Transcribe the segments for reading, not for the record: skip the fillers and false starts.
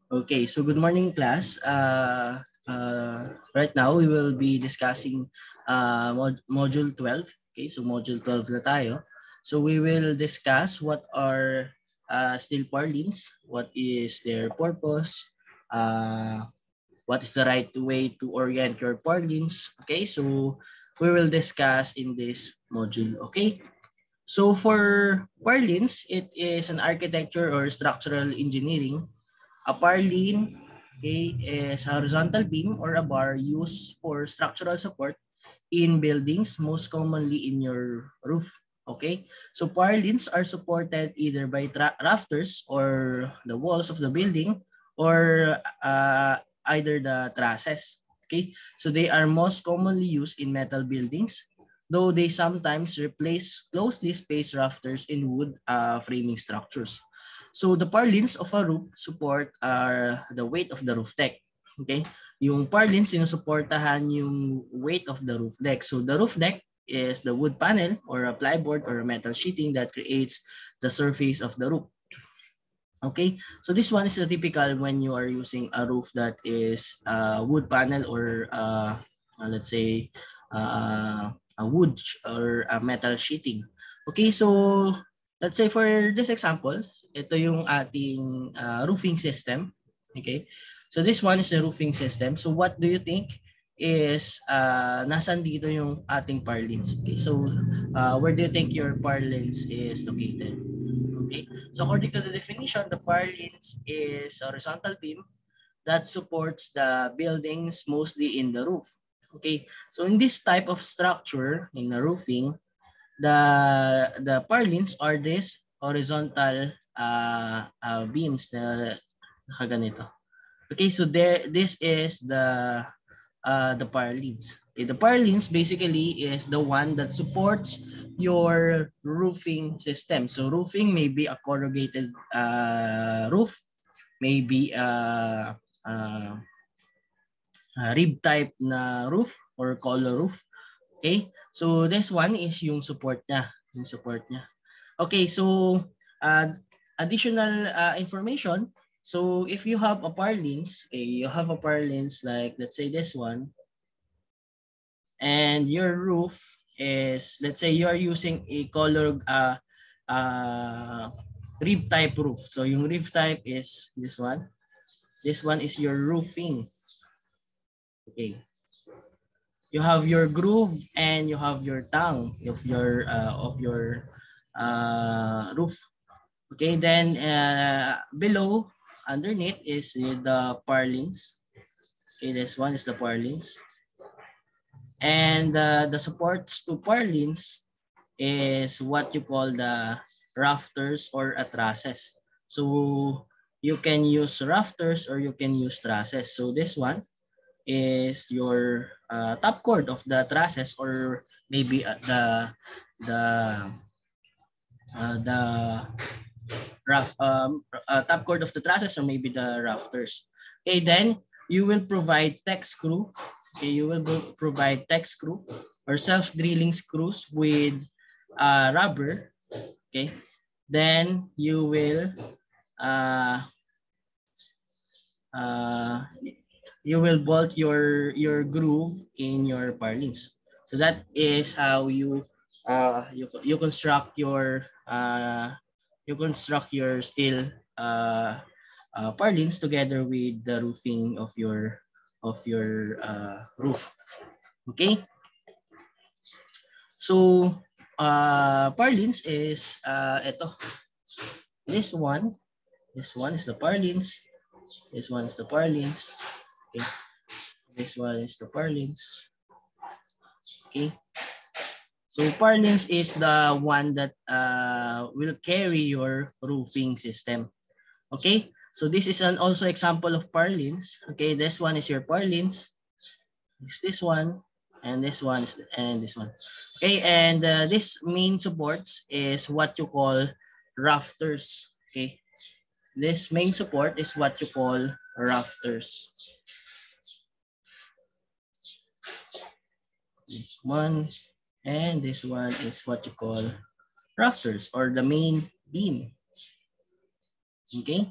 Okay, so good morning, class. Right now, we will be discussing Module 12. Okay, so Module 12 na tayo. So we will discuss what are steel purlins, what is their purpose, what is the right way to orient your purlins. Okay, so we will discuss in this module. Okay, so for purlins, it is an architecture or structural engineering. A purlin, okay, is a horizontal beam or a bar used for structural support in buildings, most commonly in your roof. Okay, so purlins are supported either by rafters or the walls of the building, or either the trusses. Okay, so they are most commonly used in metal buildings, though they sometimes replace closely spaced rafters in wood framing structures. So the purlins of a roof support are the weight of the roof deck. Okay? Yung purlins, sinusuportahan yung weight of the roof deck. So the roof deck is the wood panel or a plyboard or a metal sheeting that creates the surface of the roof. Okay, so this one is a typical when you are using a roof that is wood panel or let's say a wood or a metal sheeting. Okay, so let's say for this example, ito yung ating roofing system. Okay, so this one is the roofing system. So what do you think is nasan dito yung ating purlins? Okay, so where do you think your purlins is located? Okay, so according to the definition, the purlins is a horizontal beam that supports the buildings mostly in the roof. Okay, so in this type of structure, in the roofing, the purlins are this horizontal beams na nakaganito. Okay, so this is the purlins. Okay, the purlins basically is the one that supports your roofing system. So roofing may be a corrugated roof, maybe a rib type na roof or collar roof. Okay, so this one is yung support niya. Yung support niya. Okay, so uh, additional information. So if you have a purlins, okay, you have a purlins like let's say this one, and your roof is, let's say you are using a color rib type roof. So yung rib type is this one. This one is your roofing. Okay. You have your groove and you have your tongue of your roof. Okay, then below underneath is the purlins. Okay, this one is the purlins. And the supports to purlins is what you call the rafters or trusses. So you can use rafters or you can use trusses. So this one is your top chord of the trusses, or maybe the the top chord of the trusses, or maybe the rafters. Okay, then you will provide tech screw. Okay, you will provide tech screw or self-drilling screws with rubber. Okay, then you will uh, uh, you will bolt your groove in your purlins. So that is how you construct your steel purlins together with the roofing of your roof. Okay, so purlins is ito. This one is the purlins. This one is the purlins. Okay. This one is the purlins. Okay. So purlins is the one that will carry your roofing system. Okay. So this is an also example of purlins. Okay. This one is your purlins. It's this one, and this one is, and this one. Okay. And this main supports is what you call rafters. Okay. This main support is what you call rafters. This one and this one is what you call rafters or the main beam. Okay.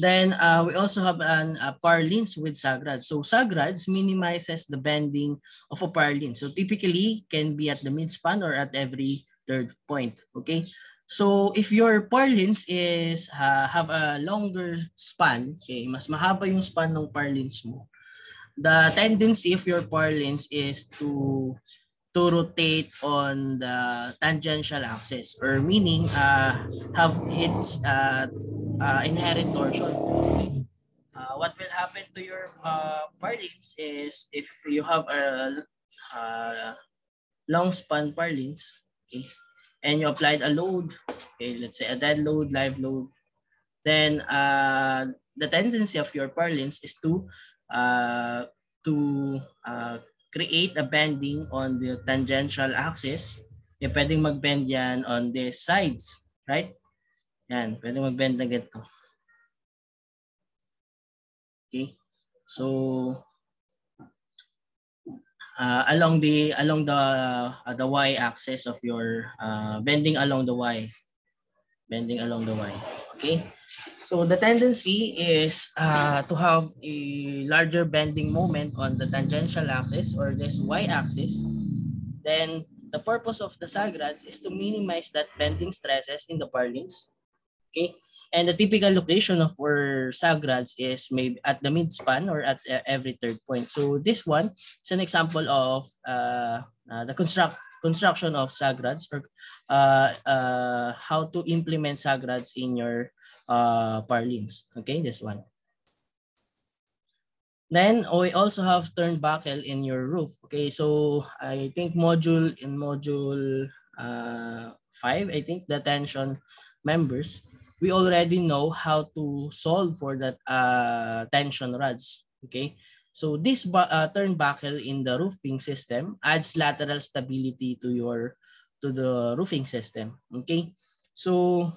Then we also have an purlins with sagrads. So sagrads minimizes the bending of a purlin. So typically can be at the midspan or at every third point. Okay. So if your purlins is have a longer span, okay, mas mahaba yung span ng purlins mo. The tendency of your purlins is to rotate on the tangential axis, or meaning have its inherent torsion. What will happen to your purlins is if you have a long span purlins, okay, and you applied a load, okay, let's say a dead load, live load, then the tendency of your purlins is uh, to create a bending on the tangential axis. Okay, pwedeng mag-bend yan on the sides, right? Yan, pwedeng mag-bend na ganito. Okay? So along the y axis of your bending along the y. Okay? So the tendency is to have a larger bending moment on the tangential axis or this y-axis. Then the purpose of the sagrads is to minimize that bending stresses in the purlins. Okay? And the typical location of our sagrads is maybe at the midspan or at every third point. So this one is an example of the construction of sagrads, or how to implement sagrads in your purlins. Okay, this one. Then we also have turnbuckle in your roof. Okay, so I think module 5, I think the tension members, we already know how to solve for that tension rods. Okay, so this turnbuckle in the roofing system adds lateral stability to the roofing system. Okay, so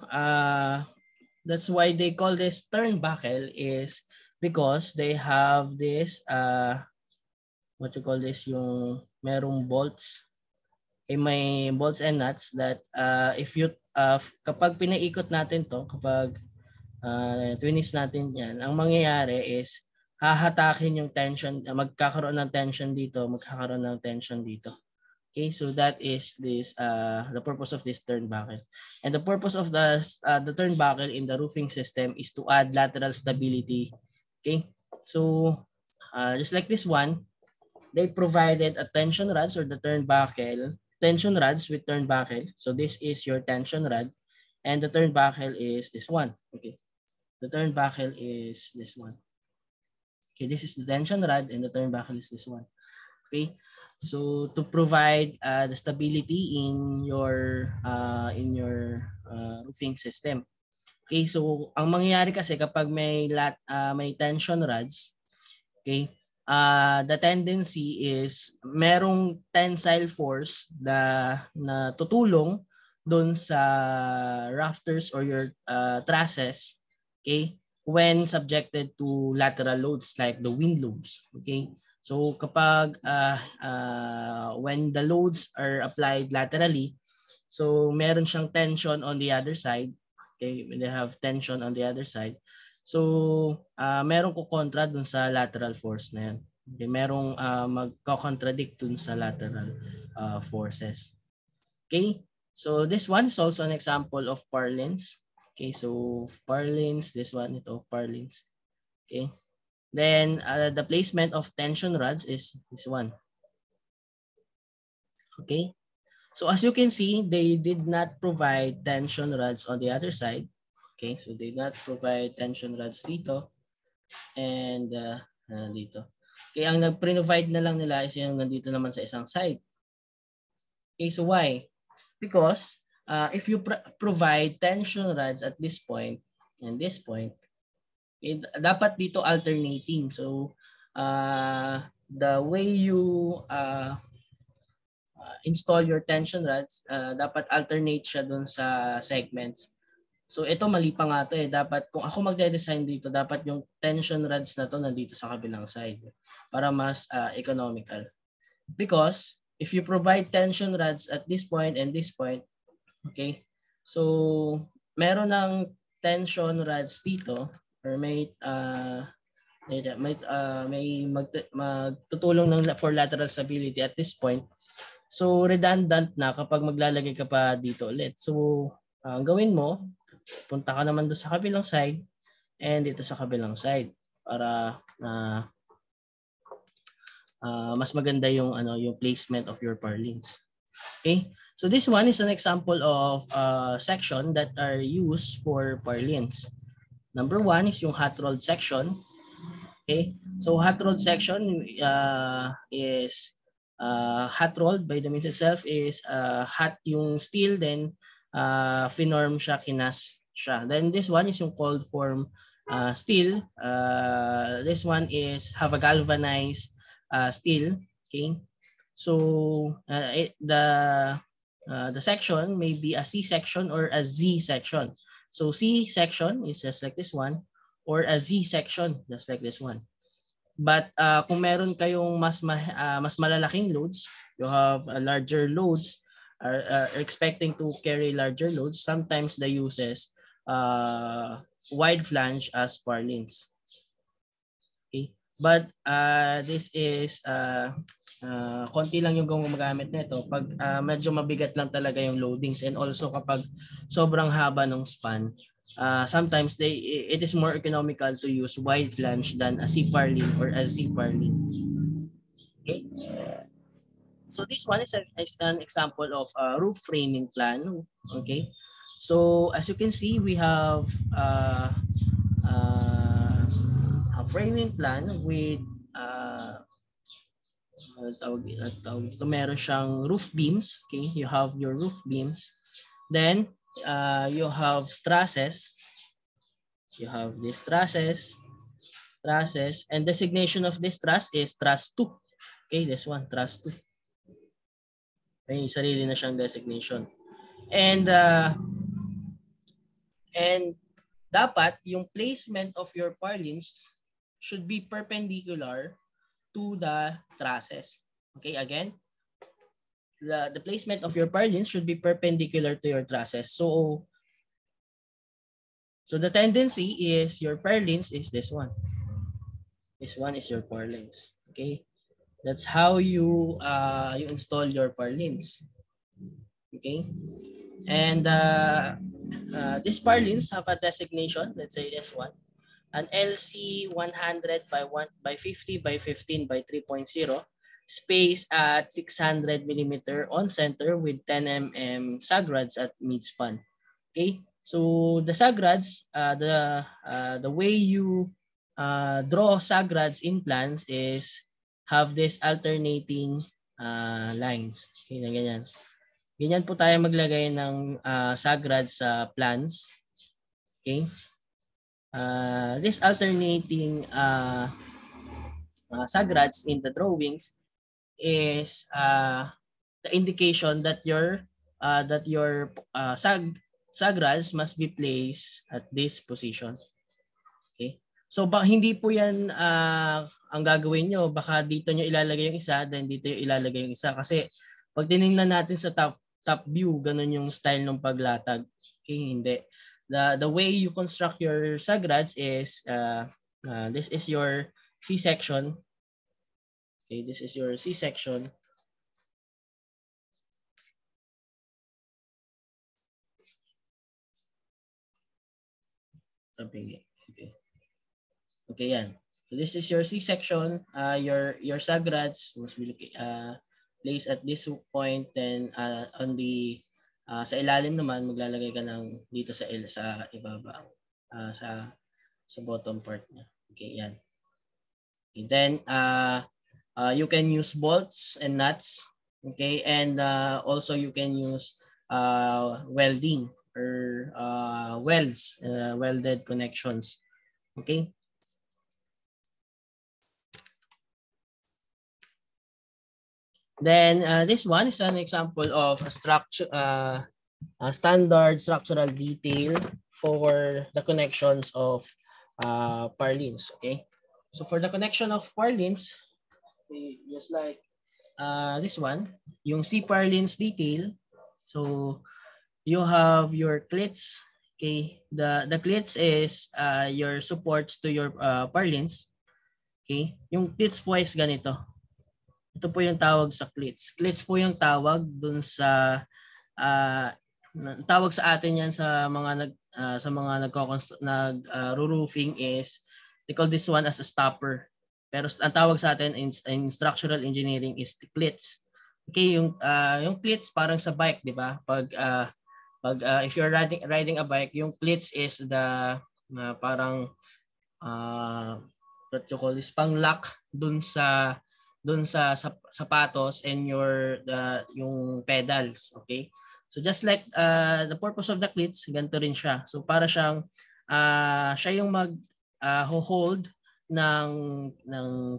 that's why they call this turnbuckle, is because they have this what you call this, yung merong bolts, may bolts and nuts that if you kapag pinaikot natin to, kapag twinis natin yan, ang mangyayari is hahatakin yung tension, magkakaroon ng tension dito, magkakaroon ng tension dito. Okay, so that is this the purpose of this turnbuckle. And the purpose of the turnbuckle in the roofing system is to add lateral stability. Okay, so just like this one, they provided a tension rods or the turnbuckle, tension rods with turnbuckle. So this is your tension rod, and the turnbuckle is this one. Okay, the turnbuckle is this one. Okay, this is the tension rod, and the turnbuckle is this one. Okay, so to provide the stability in your roofing system. Okay, so ang mangyayari kasi kapag may may tension rods, okay, the tendency is merong tensile force na tutulong doon sa rafters or your trusses, okay, when subjected to lateral loads like the wind loads. Okay, so kapag when the loads are applied laterally, so meron siyang tension on the other side. Okay, when they have tension on the other side, so meron ko kontra dun sa lateral force na yan. Okay, merong magko-contradict dun sa lateral forces. Okay, so this one is also an example of purlins. Okay, so purlins, this one, ito, purlins. Okay, then the placement of tension rods is this one. Okay, so as you can see, they did not provide tension rods on the other side. Okay, so they did not provide tension rods dito and dito. Okay, ang nag-provide na lang nila is yung nandito naman sa isang side. Okay, so why? Because if you provide tension rods at this point and this point, dapat dito alternating. So the way you install your tension rods, dapat alternate siya dun sa segments. So ito mali pa nga to eh. Dapat kung ako magde-design dito, dapat yung tension rods na to nandito sa kabilang side para mas economical. Because if you provide tension rods at this point and this point, okay, so meron ng tension rods dito, or may magtutulong for lateral stability at this point. So redundant na kapag maglalagay ka pa dito ulit. So ang gawin mo, punta ka naman doon sa kabilang side and dito sa kabilang side para mas maganda yung yung placement of your purlins. Okay? So this one is an example of section that are used for purlins. Number 1 is yung hot rolled section. Okay? So hot rolled section is hot rolled by the means itself is hot yung steel, then finorm siya, kinas siya. Then this one is yung cold form steel. This one is have a galvanized steel. Okay? So the section may be a C section or a Z section. So C section is just like this one, or a Z section just like this one. But kung meron kayong mas malalaking loads, you have larger loads, are expecting to carry larger loads, sometimes they uses wide flange as purlins. Okay? But this is konti lang yung gumagamit nito pag medyo mabigat lang talaga yung loadings, and also kapag sobrang haba ng span, sometimes it is more economical to use wide flange than a C purlin or a Z purlin. Okay? So this one is an example of a roof framing plan. Okay? So as you can see, we have a framing plan with meron siyang roof beams. Okay, you have your roof beams. Then you have trusses. You have these trusses, and designation of this truss is truss 2. Okay, this one, truss 2. May sarili na siyang designation. And dapat yung placement of your purlins should be perpendicular to the trusses. Okay, again, the placement of your purlins should be perpendicular to your trusses. So the tendency is your purlins is this one. This one is your purlins. Okay, that's how you install your purlins. Okay, and these purlins have a designation. Let's say this one. An LC 100 by 50 by 15 by 3.0, space at 600 millimeter on center with 10 mm sag rods at mid-span. Okay, so the sag rods, the way you draw sag rods in plans is have this alternating lines. Okay, na ganyan. Ganyan po tayo maglagay ng sag rods sa plans. Okay. This alternating sag rods in the drawings is the indication that your sag rods must be placed at this position. Okay? So hindi po yan ang gagawin nyo. Baka dito nyo ilalagay yung isa, then dito yung ilalagay yung isa. Kasi pag tinignan natin sa top view, ganun yung style ng paglatag. Okay, hindi. The way you construct your sag rods is this is your C section. Okay, this is your C section. Okay. Okay, yan. So this is your C section. Your sag rods must be placed at this point, then on the sa ilalim naman maglalagay ka ng dito sa ibaba, sa bottom part niya. Okay, yan. And then you can use bolts and nuts. Okay, and also you can use welding or welded connections. Okay. Then this one is an example of a structure, a standard structural detail for the connections of purlins. Okay, so for the connection of purlins, just like this one, yung C purlins detail. So you have your cleats, Okay, the cleats is your supports to your purlins. Okay, yung cleats po is ganito. Ito po yung tawag sa cleats. Cleats po yung tawag dun sa tawag sa atin yan sa mga roofing is they call this one as a stopper. Pero ang tawag sa atin in structural engineering is the cleats. Okay, yung cleats parang sa bike, 'di ba? Pag if you're riding a bike, yung cleats is the parang what you call this, pang lock dun sa sapatos and yung pedals, okay? So just like the purpose of the cleats, ganito rin siya. So para siyang siya yung hold ng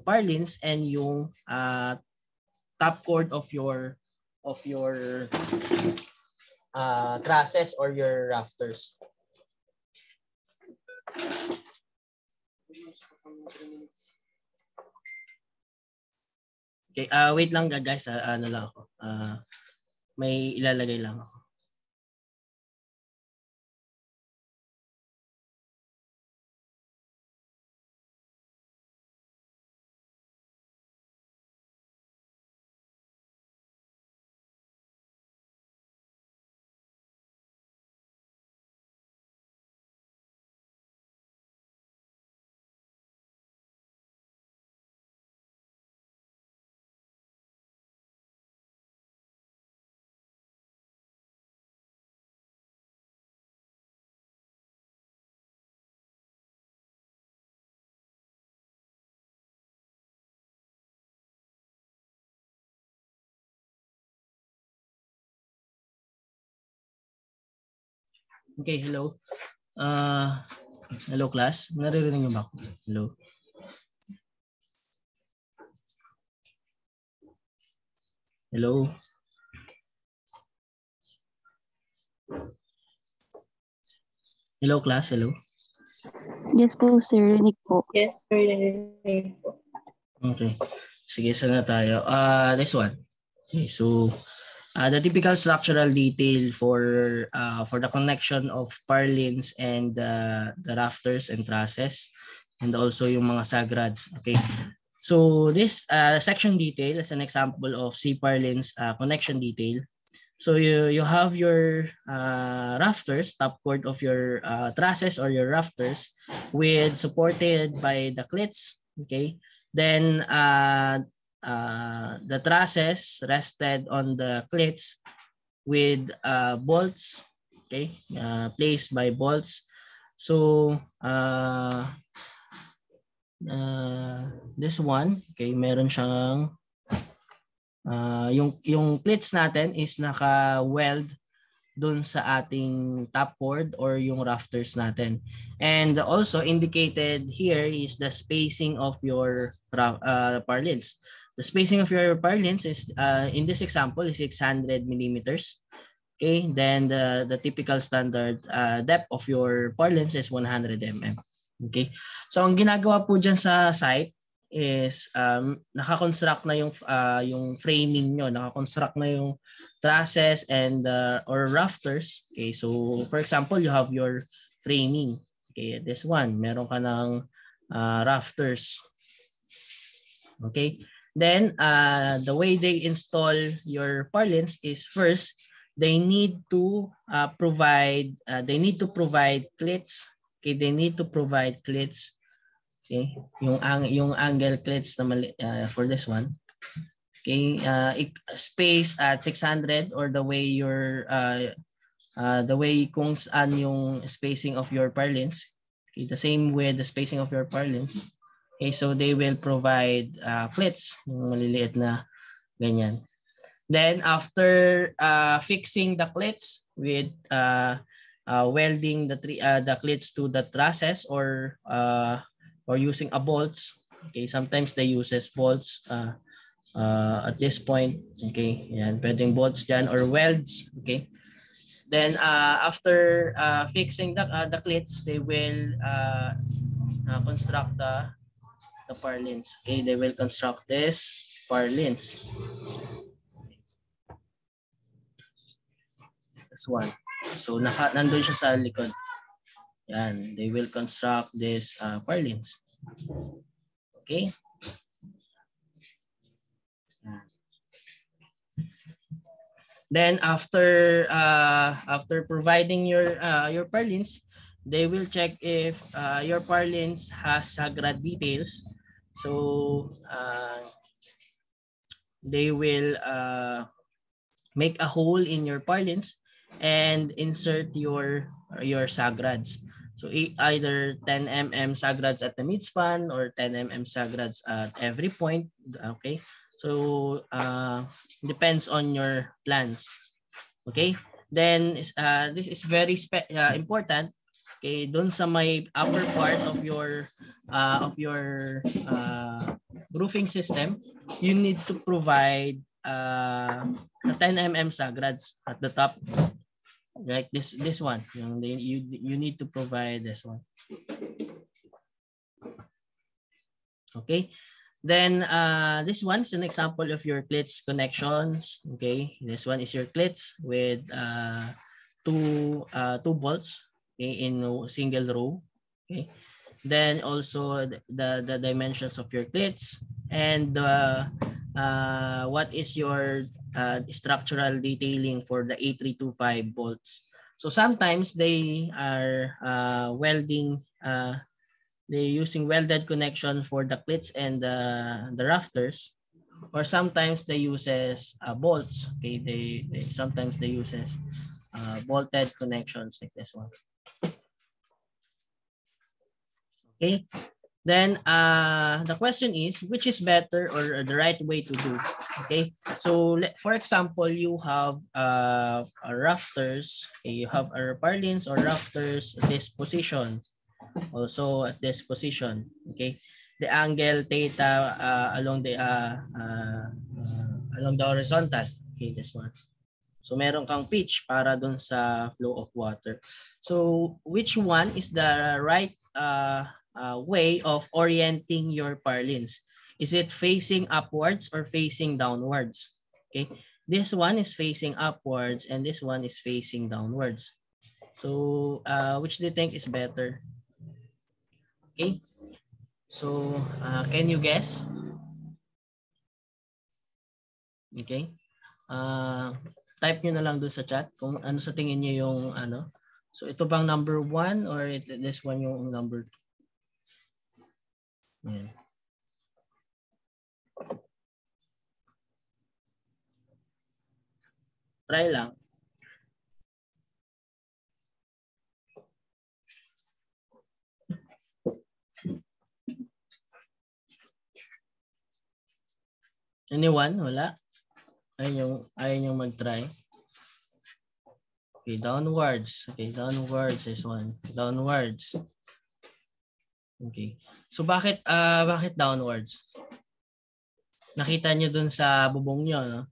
purlins and yung top chord of your trusses or your rafters. Okay, wait lang guys, ano lang ako. May ilalagay lang ako. Okay, hello. Hello class. Naririnig niyo ba ako? Hello. Hello. Hello class, hello. Yes po, sir. Rinig po. Yes, sir. Rinig po. Okay. Sige, saan na tayo? This one. Okay, so the typical structural detail for the connection of purlins and the rafters and trusses and also yung mga sagrads. Okay. So this section detail is an example of C-purlins connection detail. So you have your rafters, top chord of your trusses or your rafters with supported by the cleats. Okay. Then the trusses rested on the cleats with bolts, okay, placed by bolts. So this one, okay, meron siyang yung cleats natin is naka-weld dun sa ating top chord or yung rafters natin. And also indicated here is the spacing of your purlins. The spacing of your purlins is in this example is 600 millimeters. Okay, then the typical standard depth of your purlins is 100 mm. Okay, so ang ginagawa po dyan sa site is naka-construct na yung framing nyo, naka-construct na yung trusses and or rafters. Okay, so for example, you have your framing. Okay, this one, meron ka ng rafters. Okay, then the way they install your purlins is first they need to provide cleats. Okay, they need to provide cleats. Okay, yung angle cleats na for this one. Okay, space at 600 or the way kung saan yung spacing of your purlins. Okay, the same with the spacing of your purlins. Okay, so they will provide cleats, yung maliliit na ganyan. Then after fixing the cleats with welding the cleats to the trusses or using a bolts. Okay, sometimes they uses bolts at this point. Okay, yan, pwedeng bolts dyan or welds. Okay, then after fixing the cleats, they will construct the purlins. Okay, they will construct this purlins. This one. So nandun siya sa likod. Yan, they will construct this purlins. Okay? Yan. Then after providing your purlins, they will check if your purlins has SAGRAD details. So they will make a hole in your purlins and insert your SAGRADs. So either 10 mm SAGRADs at the midspan or 10 mm SAGRADs at every point. Okay. So depends on your plans. Okay? Then this is very important. Okay, doon sa may upper part of your roofing system, you need to provide a 10 mm SAGRADs at the top. Like this one. You need to provide this one. Okay? Then this one is an example of your clits connections. Okay, this one is your clits with two bolts, okay, in a single row. Okay, then also the dimensions of your clits and what is your structural detailing for the A325 bolts. So sometimes they are welding. They're using welded connection for the clits and the rafters, or sometimes they uses bolts. Okay, they sometimes they uses bolted connections like this one. Okay, then the question is, which is better or the right way to do? Okay, so for example, you have rafters. Okay, you have purlins or rafters this position. Also at this position, okay, the angle theta along the horizontal, okay, this one. So meron kang pitch para dun sa flow of water. So which one is the right way of orienting your purlins? Is it facing upwards or facing downwards? Okay, this one is facing upwards and this one is facing downwards. So which do you think is better? Okay, so can you guess? Okay, type nyo na lang dun sa chat kung ano sa tingin nyo yung ano. So ito bang number 1 or this one yung number 2? Ayan. Try lang. Anyone? Wala? Ayaw yung mag-try. Okay, downwards. Okay, downwards is one. Downwards. Okay. So bakit downwards? Nakita nyo dun sa bubong nyo, no?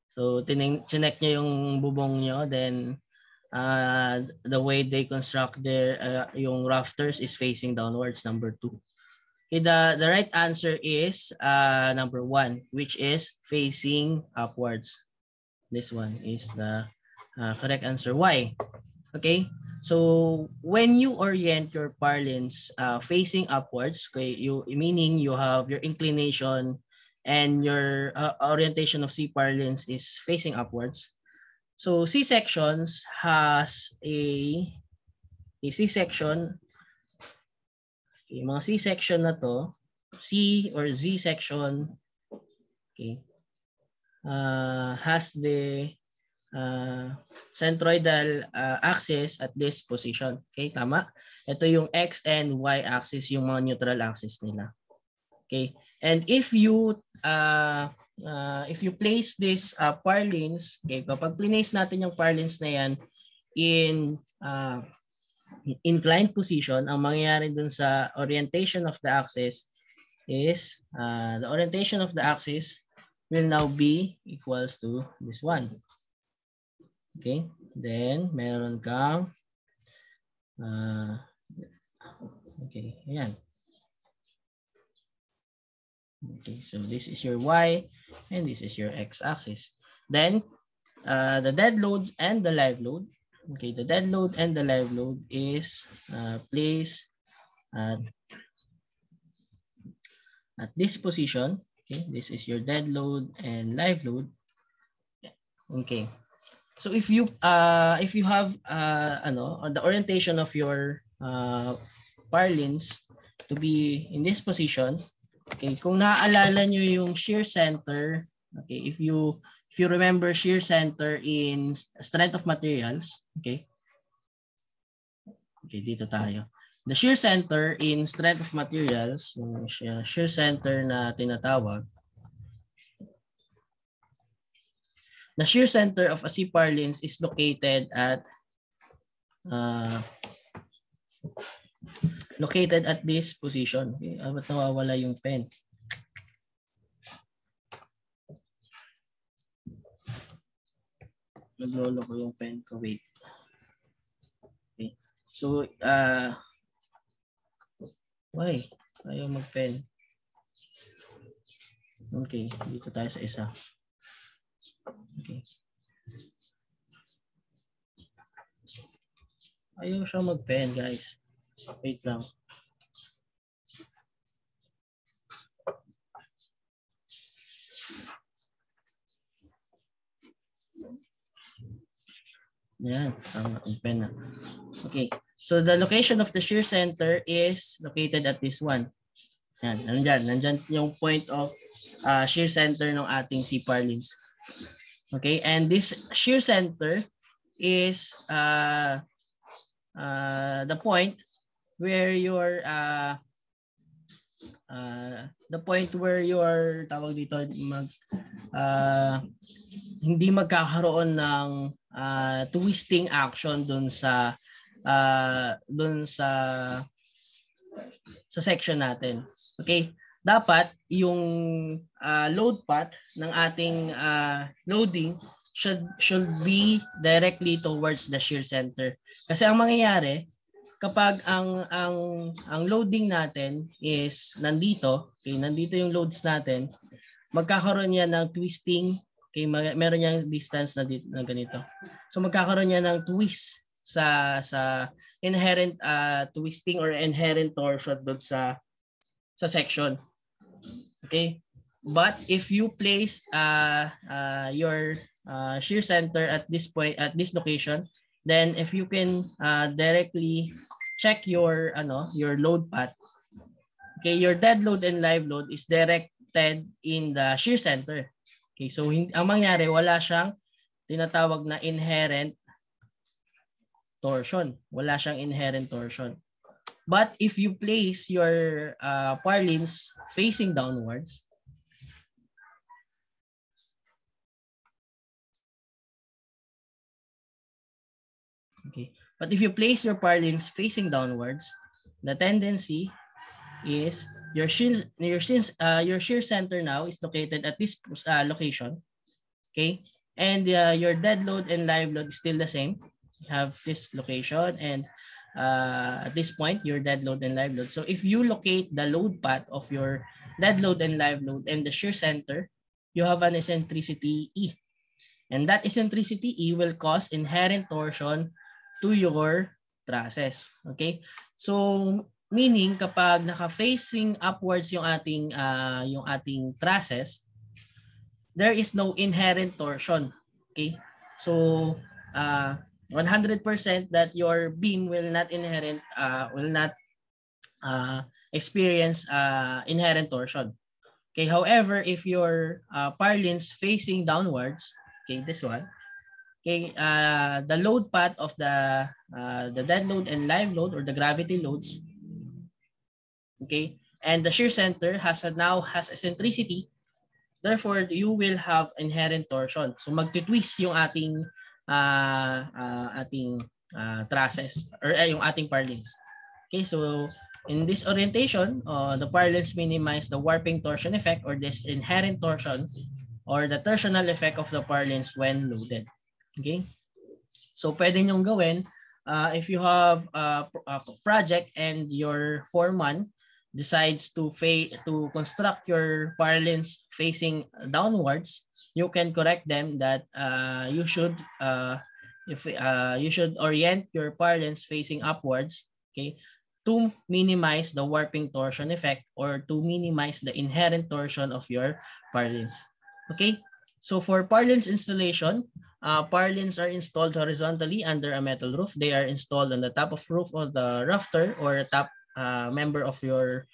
So chinek nyo yung bubong nyo, then the way they construct their yung rafters is facing downwards, number 2. Okay, the right answer is number 1, which is facing upwards. This one is the correct answer. Why? Okay, so when you orient your purlins facing upwards, okay, meaning you have your inclination and your orientation of C purlins is facing upwards. So C-sections has a C-section. Okay, mga C-section na to, C or Z section, okay, has the centroidal axis at this position. Okay, tama? Ito yung X and Y axis, yung mga neutral axis nila. Okay, and if you place this purlins, okay, kapag place natin yung purlins na yan in inclined position, ang mangyayari dun sa orientation of the axis is the orientation of the axis will now be equals to this one. Okay, then meron kang okay, ayan. Okay, so this is your Y and this is your X axis. Then the dead loads and the live load. Okay, the dead load and the live load is placed at this position. Okay, this is your dead load and live load. Okay. So if you have the orientation of your purlins to be in this position, okay, kung naaalala nyo yung shear center, okay, if you remember shear center in strength of materials, okay. Okay, dito tayo. The shear center in strength of materials, yung shear center na tinatawag. The shear center of a C-purlins is located at this position. Okay, ba't nawawala yung pen? Naglolo ko yung pen ko. Wait. Okay. So, why? Ayaw mag-pen. Okay, dito tayo sa isa. Okay. Ayaw siya mag-pen, guys. Wait lang. Yan, tama ang pen na. Okay. So the location of the shear center is located at this one. Yan, nandyan yung point of shear center ng ating C-purlins. Okay, and this shear center is the point where your tawag dito hindi magkakaroon ng twisting action dun sa section natin. Okay? Dapat yung load path ng ating loading should be directly towards the shear center. Kasi ang mangyayari kapag ang loading natin is nandito, okay, nandito yung loads natin, magkakaroon yan ng twisting, okay, meron yang distance na ganito. So magkakaroon yan ng twist sa inherent twisting or inherent torsion doon sa section. Okay? But if you place your shear center at this point, at this location, then if you can directly check your load path, okay, your dead load and live load is directed in the shear center. Okay, so ang mangyari, wala siyang tinatawag na inherent torsion. Wala siyang inherent torsion. But if you place your purlins facing downwards, okay. But if you place your purlins facing downwards, the tendency is your shear center now is located at this location, okay, and your dead load and live load is still the same. You have this location and at this point your dead load and live load. So if you locate the load path of your dead load and live load and the shear center, you have an eccentricity E, and that eccentricity E will cause inherent torsion to your trusses. Okay, so meaning kapag naka-facing upwards yung ating trusses, there is no inherent torsion. Okay? So 100% that your beam will not experience inherent torsion. Okay, however, if your purlins facing downwards, okay, this one, okay, the load path of the dead load and live load or the gravity loads, okay, and the shear center now has eccentricity, therefore you will have inherent torsion. So magtitwist yung ating trusses or yung ating purlins. Okay, so in this orientation, the purlins minimize the warping torsion effect or this inherent torsion or the torsional effect of the purlins when loaded. Okay, so pwede nyong gawin if you have a project and your foreman decides to construct your purlins facing downwards, you can correct them that you should if you should orient your purlins facing upwards, okay, to minimize the warping torsion effect or to minimize the inherent torsion of your purlins. Okay, so for purlins installation, purlins are installed horizontally under a metal roof. They are installed on the top of roof of the rafter or top member of your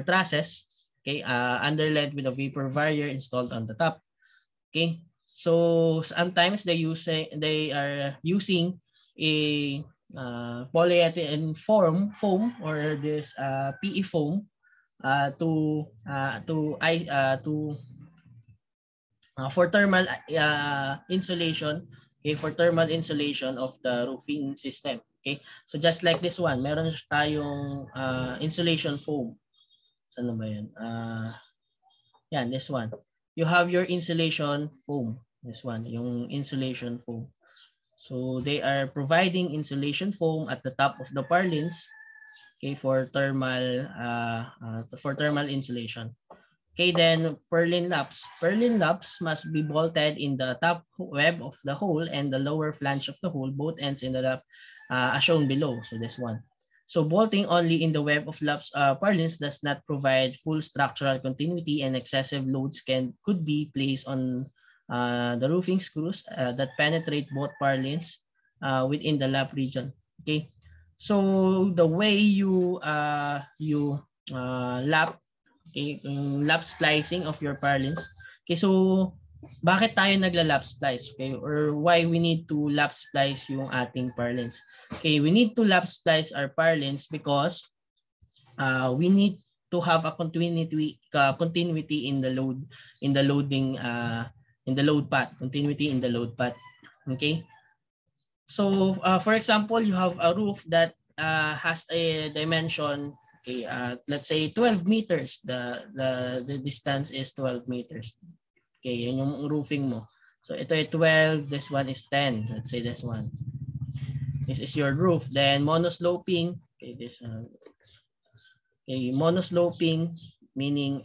trusses. Okay, underlaid with a vapor barrier installed on the top. Okay, so sometimes they are using a polyethylene foam or this PE foam for thermal insulation, okay, for thermal insulation of the roofing system. Okay, so just like this one, meron tayong insulation foam. Saan ba yan? Yan, this one. You have your insulation foam. This one, yung insulation foam. So they are providing insulation foam at the top of the purlins, okay, for thermal insulation. Okay, then purlin laps. Purlin laps must be bolted in the top web of the hole and the lower flange of the hole, both ends in the lap as shown below. So this one. So bolting only in the web of laps purlins does not provide full structural continuity, and excessive loads could be placed on the roofing screws that penetrate both purlins within the lap region. Okay, so the way you lap, okay, lap splicing of your purlins. Okay, so bakit tayo nagla-lap splice? Okay, or why we need to lap splice yung ating purlins? Okay, we need to lap splice our purlins because we need to have a continuity in the load path, continuity in the load path. Okay, so for example, you have a roof that has a dimension, okay, let's say 12 meters. The distance is 12 meters. Okay, yan yung roofing mo. So ito ay 12, this one is 10. Let's say this one. This is your roof. Then monosloping, okay, this okay, monosloping meaning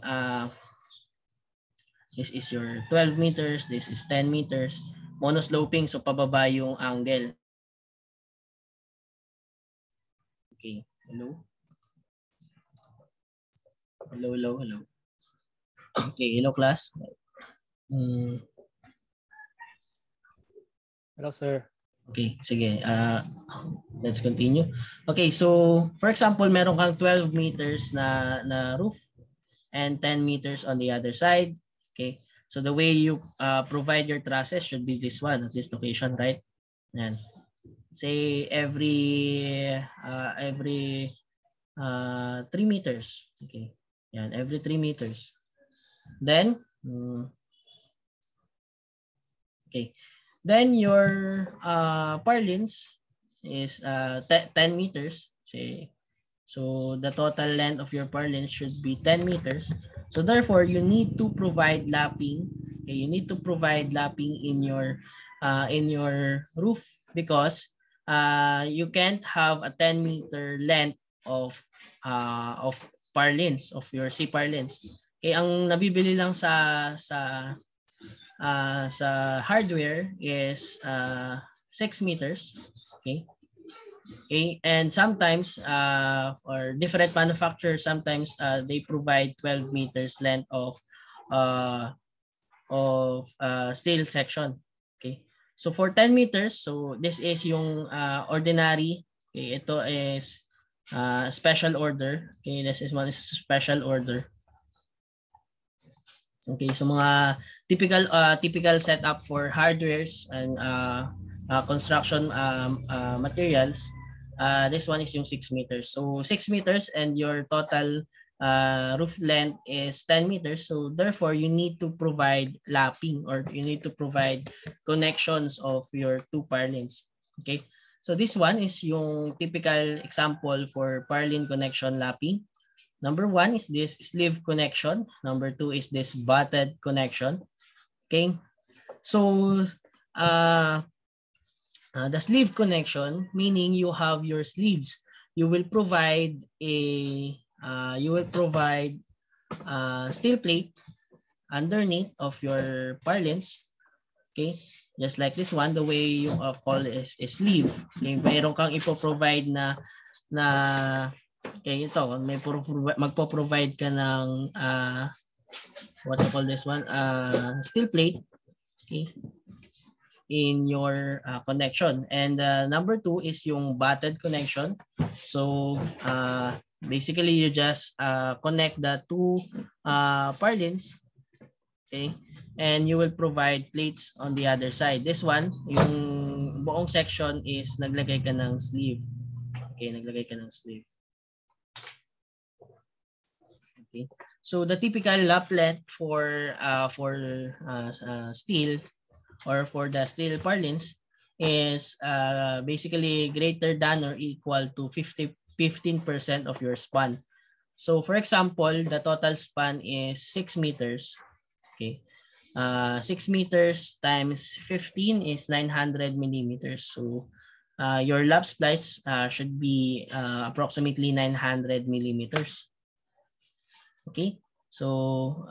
this is your 12 meters, this is 10 meters. Monosloping, so pababa yung angle. Okay, hello? Hello. Okay, hello class. Hello, sir. Okay, sige. Let's continue. Okay, so for example, meron kang 12 meters na roof and 10 meters on the other side. Okay, so the way you provide your trusses should be this one, this location, right? Yan. Say every 3 meters. Okay, yan, every 3 meters. Then, okay. Then your purlins is 10 meters. Okay. So the total length of your purlins should be 10 meters. So therefore, you need to provide lapping. Okay, you need to provide lapping in your roof because you can't have a 10-meter length of purlins, of your C purlins. Okay, ang nabibili lang sa hardware is 6 meters. Okay. Okay, and sometimes for different manufacturers, sometimes they provide 12 meters length of steel section. Okay, so for 10 meters, so this is yung ordinary. Okay, ito is special order. Okay, this is one is special order. Okay, so mga typical setup for hardwares and construction materials. This one is yung 6 meters. So 6 meters and your total roof length is 10 meters. So therefore, you need to provide lapping or you need to provide connections of your two purlins. Okay, so this one is yung typical example for purlin connection lapping. Number 1 is this sleeve connection. Number 2 is this butted connection. Okay, so the sleeve connection, meaning you have your sleeves. You will provide steel plate underneath of your purlins. Okay, Just like this one, the way yung call is sleeve. Okay, mayroon kang ipo-provide na okay, ito, magpo-provide ka ng what you call this one, steel plate, okay, in your connection. And number 2 is yung batted connection. So basically you just connect the two purlins, okay, and you will provide plates on the other side. This one, yung buong section is naglagay ka ng sleeve. Okay, naglagay ka ng sleeve. Okay. So the typical lap length for steel or for the steel purlins is basically greater than or equal to 15% of your span. So for example, the total span is 6 meters. Okay. 6 meters times 15 is 900 millimeters. So your lap splice should be approximately 900 millimeters. Okay. So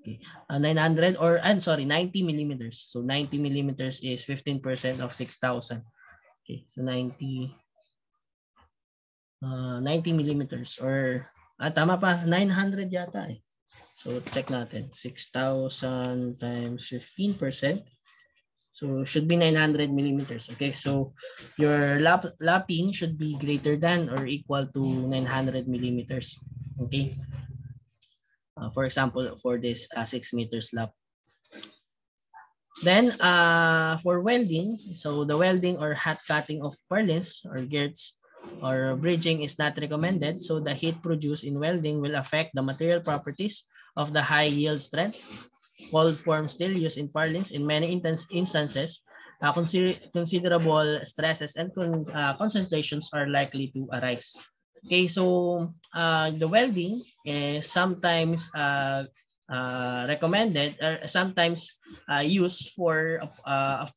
okay. 900 or I'm sorry, 90 millimeters. So 90 millimeters is 15% of 6,000. Okay. So 90 millimeters or tama pa, 900 yata eh. So check natin, 6,000 times 15%. So should be 900 millimeters. Okay, so your lapping should be greater than or equal to 900 millimeters. Okay. For example, for this 6 meters lap. Then for welding, so the welding or hot cutting of purlins or girts or bridging is not recommended. So the heat produced in welding will affect the material properties of the high yield strength. Cold form steel used in purlins in many instances, considerable stresses and concentrations are likely to arise. Okay, so the welding is sometimes recommended or sometimes used for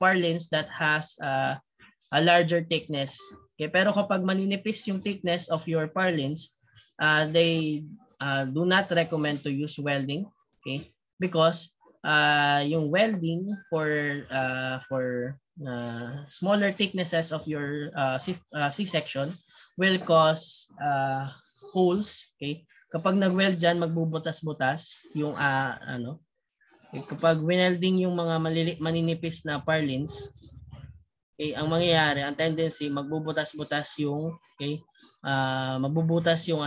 purlins that has a larger thickness. Okay, pero kapag maninipis yung thickness of your purlins, they do not recommend to use welding, okay? Because yung welding for smaller thicknesses of your C-section will cause holes, okay? Kapag nag-weld diyan, magbubutas-butas yung kapag winelding yung mga maninipis na purlins, okay, ang mangyayari, ang tendency magbubutas-butas yung magbubutas yung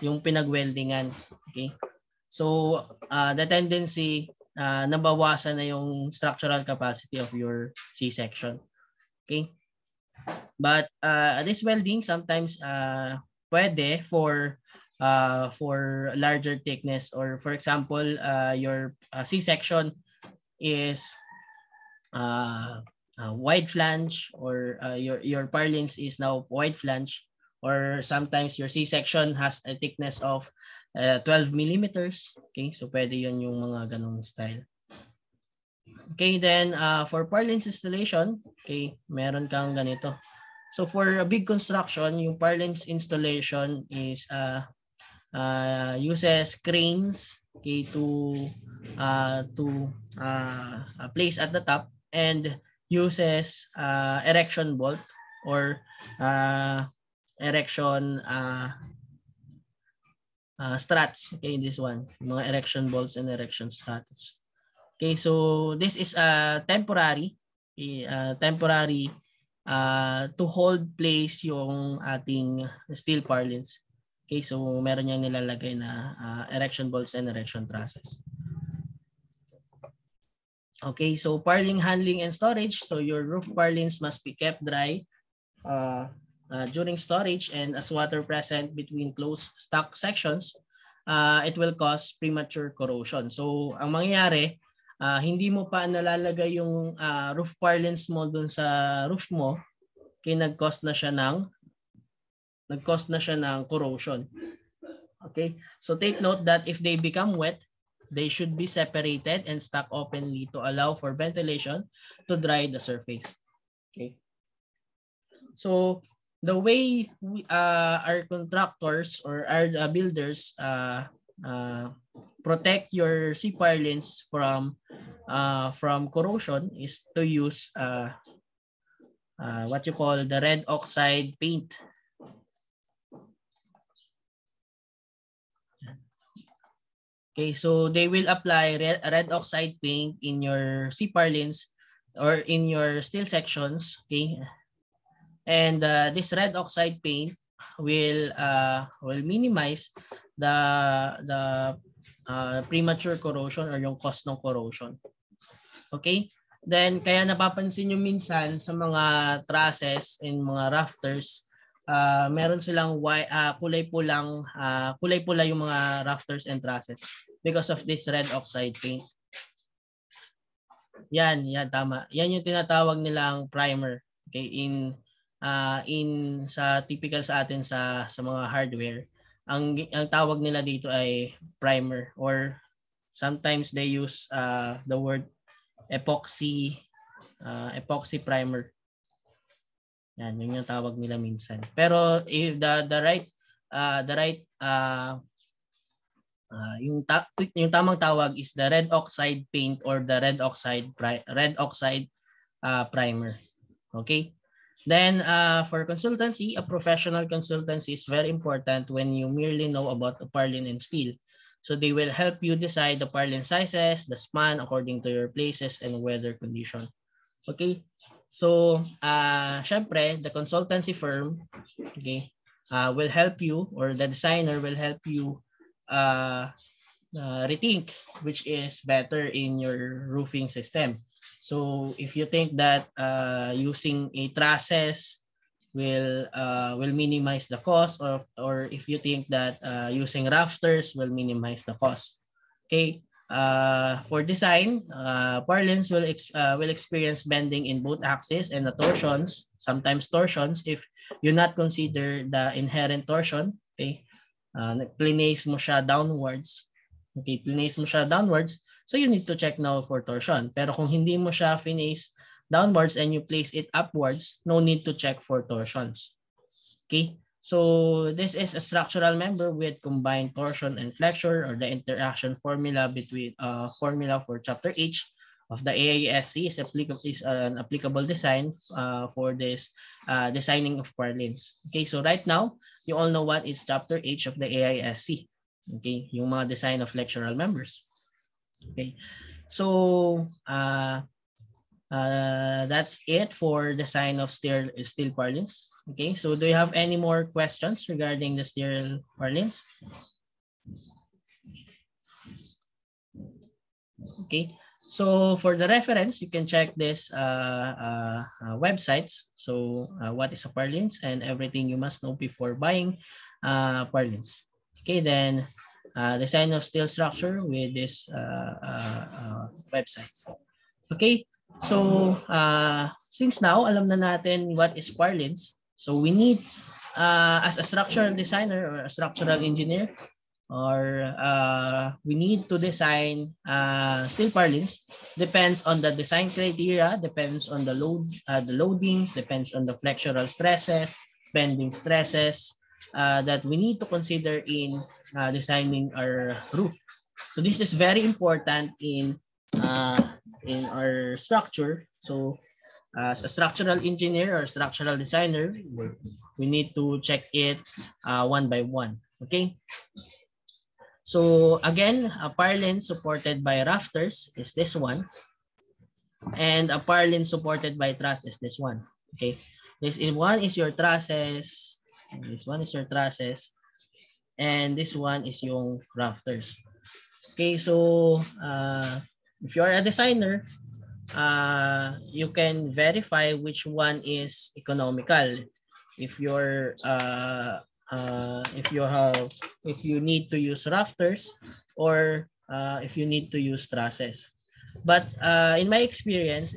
yung pinag-weldingan, okay? So the tendency nabawasan na yung structural capacity of your C-section. Okay? But this welding sometimes pwede for larger thickness, or for example, your C-section is wide flange, or your purlins is now wide flange, or sometimes your C-section has a thickness of 12 millimeters. Okay, so pwede yun yung mga ganong style. Okay, then for purlins installation, okay, meron kang ganito. So for a big construction, yung purlins installation is uses cranes, okay, to place at the top, and uses erection bolt or erection struts. Okay, this one, mga erection bolts and erection struts. Okay, so this is temporary to hold place yung ating steel purlins. Okay, so meron niyang nilalagay na erection bolts and erection trusses. Okay, so purlin handling and storage. So your roof purlins must be kept dry during storage, and as water present between closed stock sections, it will cause premature corrosion. So ang mangyayari, hindi mo pa nalalagay yung roof purlins mo dun sa roof mo, kaya nag-cause na siya ng corrosion. Okay? So take note that if they become wet, they should be separated and stacked openly to allow for ventilation to dry the surface. Okay? So the way our contractors or our builders protect your C purlins from corrosion is to use what you call the red oxide paint. Okay, so they will apply red oxide paint in your C purlins or in your steel sections. Okay, and this red oxide paint will minimize the premature corrosion or yung cause ng corrosion. Okay? Then kaya napapansin nyo minsan sa mga trusses and mga rafters, meron silang kulay pula yung mga rafters and trusses because of this red oxide paint. Yan tama. Yan yung tinatawag nilang primer. Okay, in sa typical sa atin sa mga hardware, ang tawag nila dito ay primer, or sometimes they use the word epoxy primer. Yan, yun yung tawag nila minsan. Pero if the right yung tamang tawag is the red oxide paint or the red oxide primer. Okay? Then for consultancy, a professional consultancy is very important when you merely know about the purlin and steel. So they will help you decide the purlin sizes, the span according to your places and weather condition. Okay? So syempre, the consultancy firm, okay, will help you, or the designer will help you rethink which is better in your roofing system. So if you think that using a trusses will minimize the cost, or if you think that using rafters will minimize the cost. Okay. For design, purlins will experience bending in both axes and the torsions, sometimes torsions if you not consider the inherent torsion. Okay. Planace mo siya downwards. Okay, planace mo siya downwards. So you need to check now for torsion. Pero kung hindi mo siya planace downwards and you place it upwards, no need to check for torsions. Okay? So this is a structural member with combined torsion and flexure, or the interaction formula between formula for chapter H of the AISC is an applicable design for this designing of purlins. Okay, so right now you all know what is chapter H of the AISC. Okay, yung mga design of flexural members. Okay, so that's it for design of steel purlins. Okay, so do you have any more questions regarding the steel purlins? Okay, so for the reference, you can check this websites. So what is a purlins and everything you must know before buying purlins. Okay, then design of steel structure with this websites. Okay, so since now alam na natin what is purlins, so we need as a structural designer or a structural engineer, or we need to design steel purlins. Depends on the design criteria, depends on the loadings, depends on the flexural stresses, bending stresses that we need to consider in designing our roof. So this is very important in our structure. So as a structural engineer or structural designer, we need to check it one by one. Okay. So again, a purlin supported by rafters is this one, and a purlin supported by truss is this one. Okay. This one is your trusses. This one is your trusses, and this one is yung rafters. Okay, so if you are a designer, you can verify which one is economical. If you need to use rafters, or if you need to use trusses. But in my experience,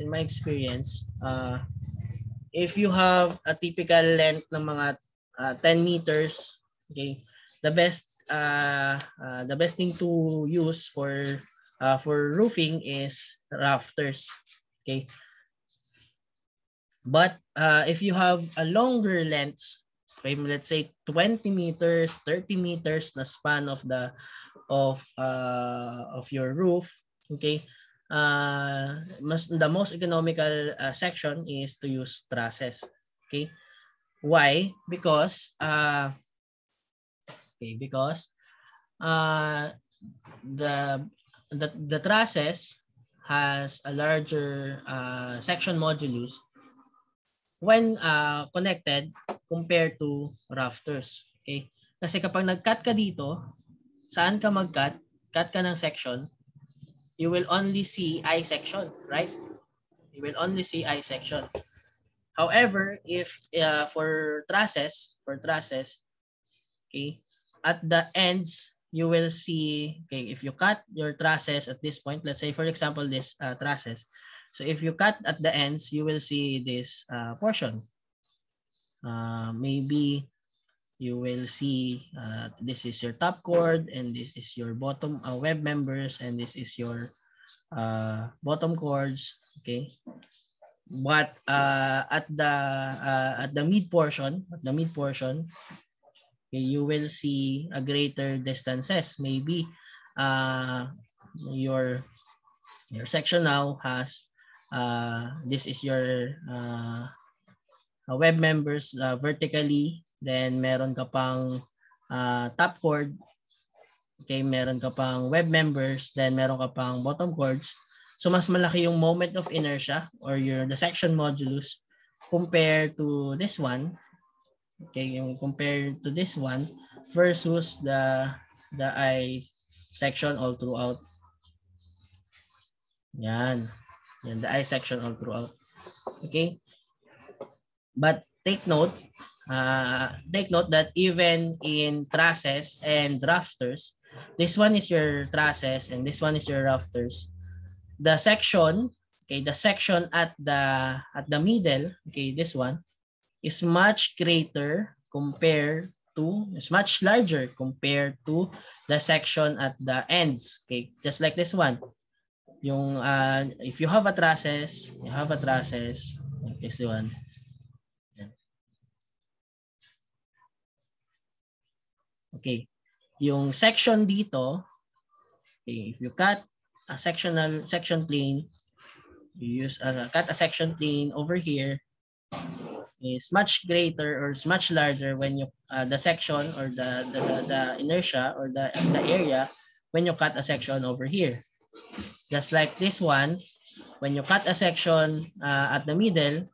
if you have a typical length ng mga 10 meters, okay, the best thing to use for roofing is rafters. Okay, but if you have a longer length, okay, let's say 20 meters, 30 meters na span of the of your roof, okay, the most economical section is to use trusses. Okay, why? Because the the trusses has a larger section modulus when connected compared to rafters. Okay? Kasi kapag nag-cut ka dito, saan ka mag-cut? Cut ka ng section, you will only see I section, right? You will only see I section. However, if for trusses, okay, at the ends, you will see, okay, if you cut your trusses at this point, let's say for example this trusses, so if you cut at the ends, you will see this portion. Maybe you will see this is your top chord and this is your bottom web members and this is your bottom chords, okay. But at the mid portion, okay, you will see a greater distances. Maybe your section now has this is your web members vertically, then meron ka pang top chord, okay, meron ka pang web members, then meron ka pang bottom chords. So mas malaki yung moment of inertia or the section modulus compared to this one. Okay, yung compared to this one versus the I section all throughout. Yan. Yan, the I section all throughout. Okay? But take note that even in trusses and rafters, this one is your trusses and this one is your rafters. The section, okay, the section at the middle, okay, this one is much greater compared to, is much larger compared to the section at the ends. Okay, just like this one. Yung if you have a trusses, like this one. Okay. Yung section dito, okay, if you cut a section plane, you use cut a section plane over here, is much greater or is much larger when you the section or the inertia or the area when you cut a section over here. Just like this one, when you cut a section at the middle,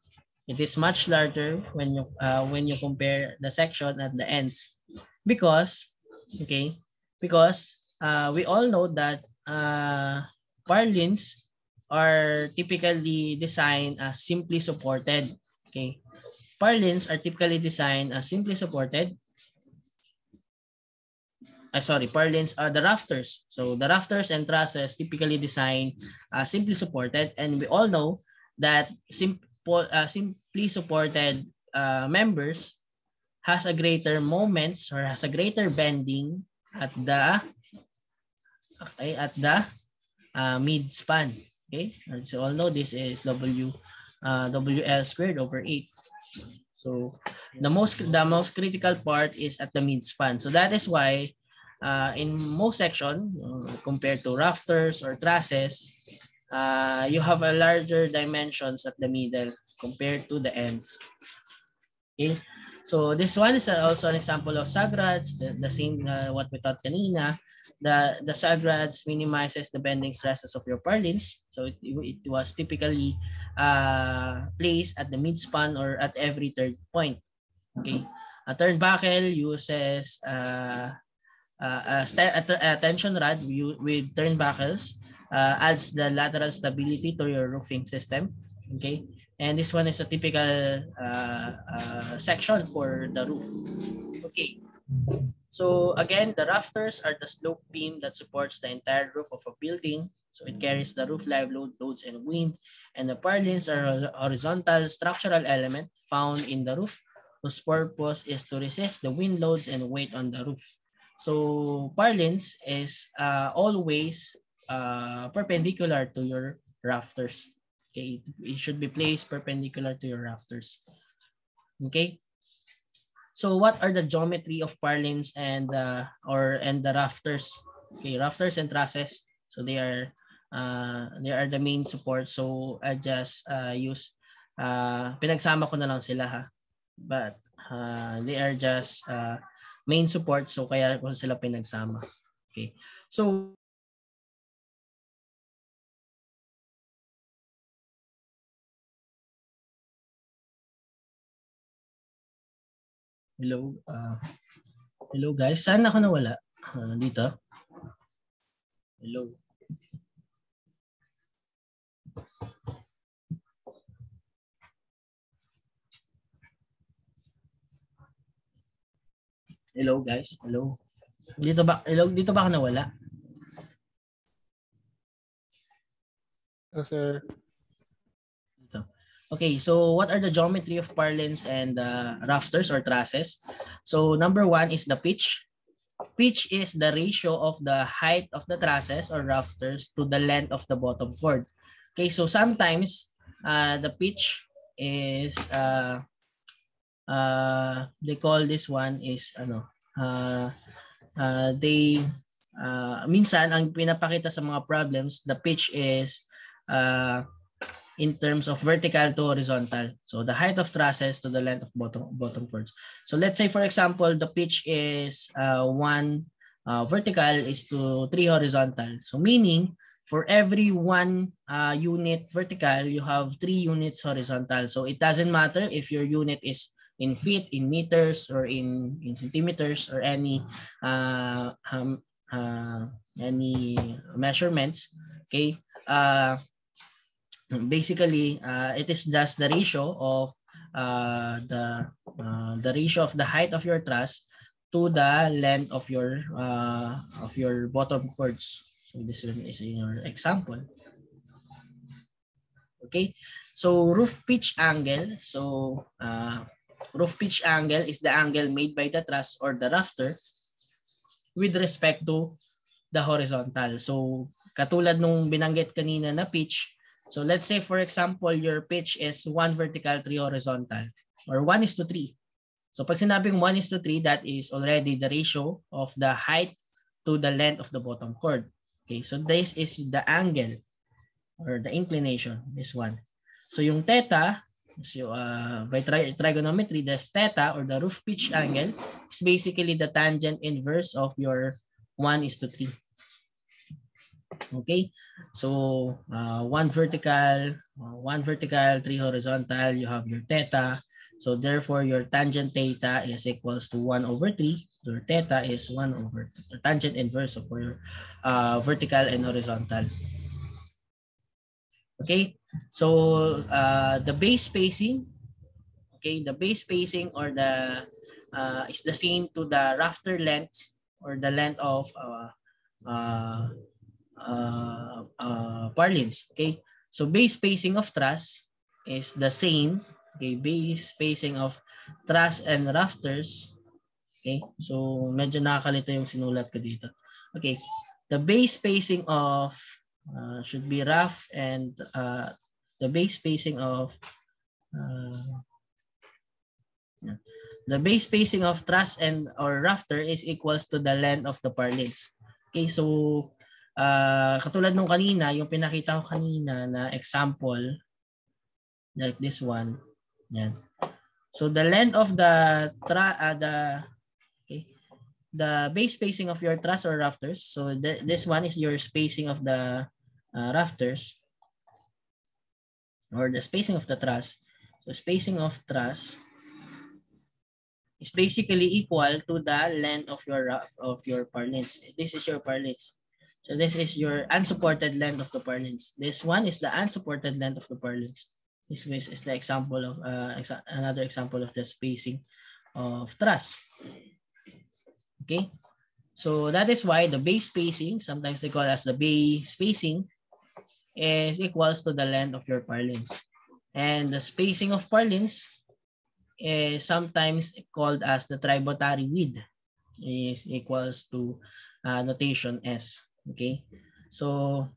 it is much larger when you compare the section at the ends, because we all know that purlins are typically designed as simply supported. Okay, purlins are typically designed as simply supported. Purlins are the rafters. So the rafters and trusses typically designed simply supported, and we all know that simply supported members has a greater moments or has a greater bending at the mid span. Okay, so all know this is WL squared over 8. So the most critical part is at the mid span. So that is why in most section compared to rafters or trusses, you have a larger dimensions at the middle compared to the ends. Okay, so this one is also an example of sagrads, the same what we thought kanina. The sagrads minimizes the bending stresses of your purlins. So it was typically placed at the mid span or at every third point. Okay, a turnbuckle uses a tension rod with turnbuckles adds the lateral stability to your roofing system. Okay, and this one is a typical section for the roof. Okay, so again, the rafters are the slope beam that supports the entire roof of a building. So it carries the roof live loads and wind. And the purlins are horizontal structural element found in the roof whose purpose is to resist the wind loads and weight on the roof. So purlins is always perpendicular to your rafters. Okay, it should be placed perpendicular to your rafters. Okay. So what are the geometry of purlins and the rafters? Okay, rafters and trusses. So they are the main support. So I just use pinagsama ko na lang sila ha. But they are just main support, so kaya ko sila pinagsama. Okay. So hello. Hello guys. Saan ako nawala? Dito. Hello. Hello guys. Hello. Dito ba ako nawala? Hello, sir. Dito. Okay, so what are the geometry of purlins and rafters or trusses? So number 1 is the pitch. Pitch is the ratio of the height of the trusses or rafters to the length of the bottom chord. Okay, so sometimes the pitch is they call this one is minsan ang pinapakita sa mga problems, the pitch is in terms of vertical to horizontal. So the height of trusses to the length of bottom chords. So let's say for example the pitch is 1 vertical is to 3 horizontal. So meaning for every 1 unit vertical, you have 3 units horizontal. So it doesn't matter if your unit is in feet, in meters, or in centimeters, or any measurements. Okay. Basically, it is just the ratio of the ratio of the height of your truss to the length of your bottom chords. So this one is in your example. Okay, so roof pitch angle. So roof pitch angle is the angle made by the truss or the rafter with respect to the horizontal. So katulad nung binanggit kanina na pitch. So let's say for example your pitch is 1 vertical, 3 horizontal, or 1:3. So pag sinabing 1:3, that is already the ratio of the height to the length of the bottom chord. Okay, so this is the angle or the inclination, this one. So yung theta, so by trigonometry, the theta or the roof pitch angle is basically the tangent inverse of your 1:3. Okay, so 1 vertical, 3 horizontal, you have your theta. So therefore your tangent theta is equals to 1/3. Your theta is 1/3, tangent inverse of your vertical and horizontal. Okay, so the base spacing, okay, the base spacing or the is the same to the rafter length or the length of purlins. Okay, so base spacing of truss is the same. Okay, base spacing of truss and rafters. Okay, so medyo nakakalito yung sinulat ko dito. Okay, the base spacing of should be rough, and the base spacing of the base spacing of truss and or rafter is equals to the length of the purlins. Okay, so katulad nung kanina, yung pinakita ko kanina na example, like this one. Yan. So the length of the base spacing of your truss or rafters. So this one is your spacing of the rafters or the spacing of the truss. So spacing of truss is basically equal to the length of your purlins. This is your purlins. So this is your unsupported length of the purlins. This one is the unsupported length of the purlins. This is the example of another example of the spacing of truss. Okay, so that is why the base spacing, sometimes they call as the base spacing, is equals to the length of your purlins, and the spacing of purlins is sometimes called as the tributary width, is equals to notation S. Okay, so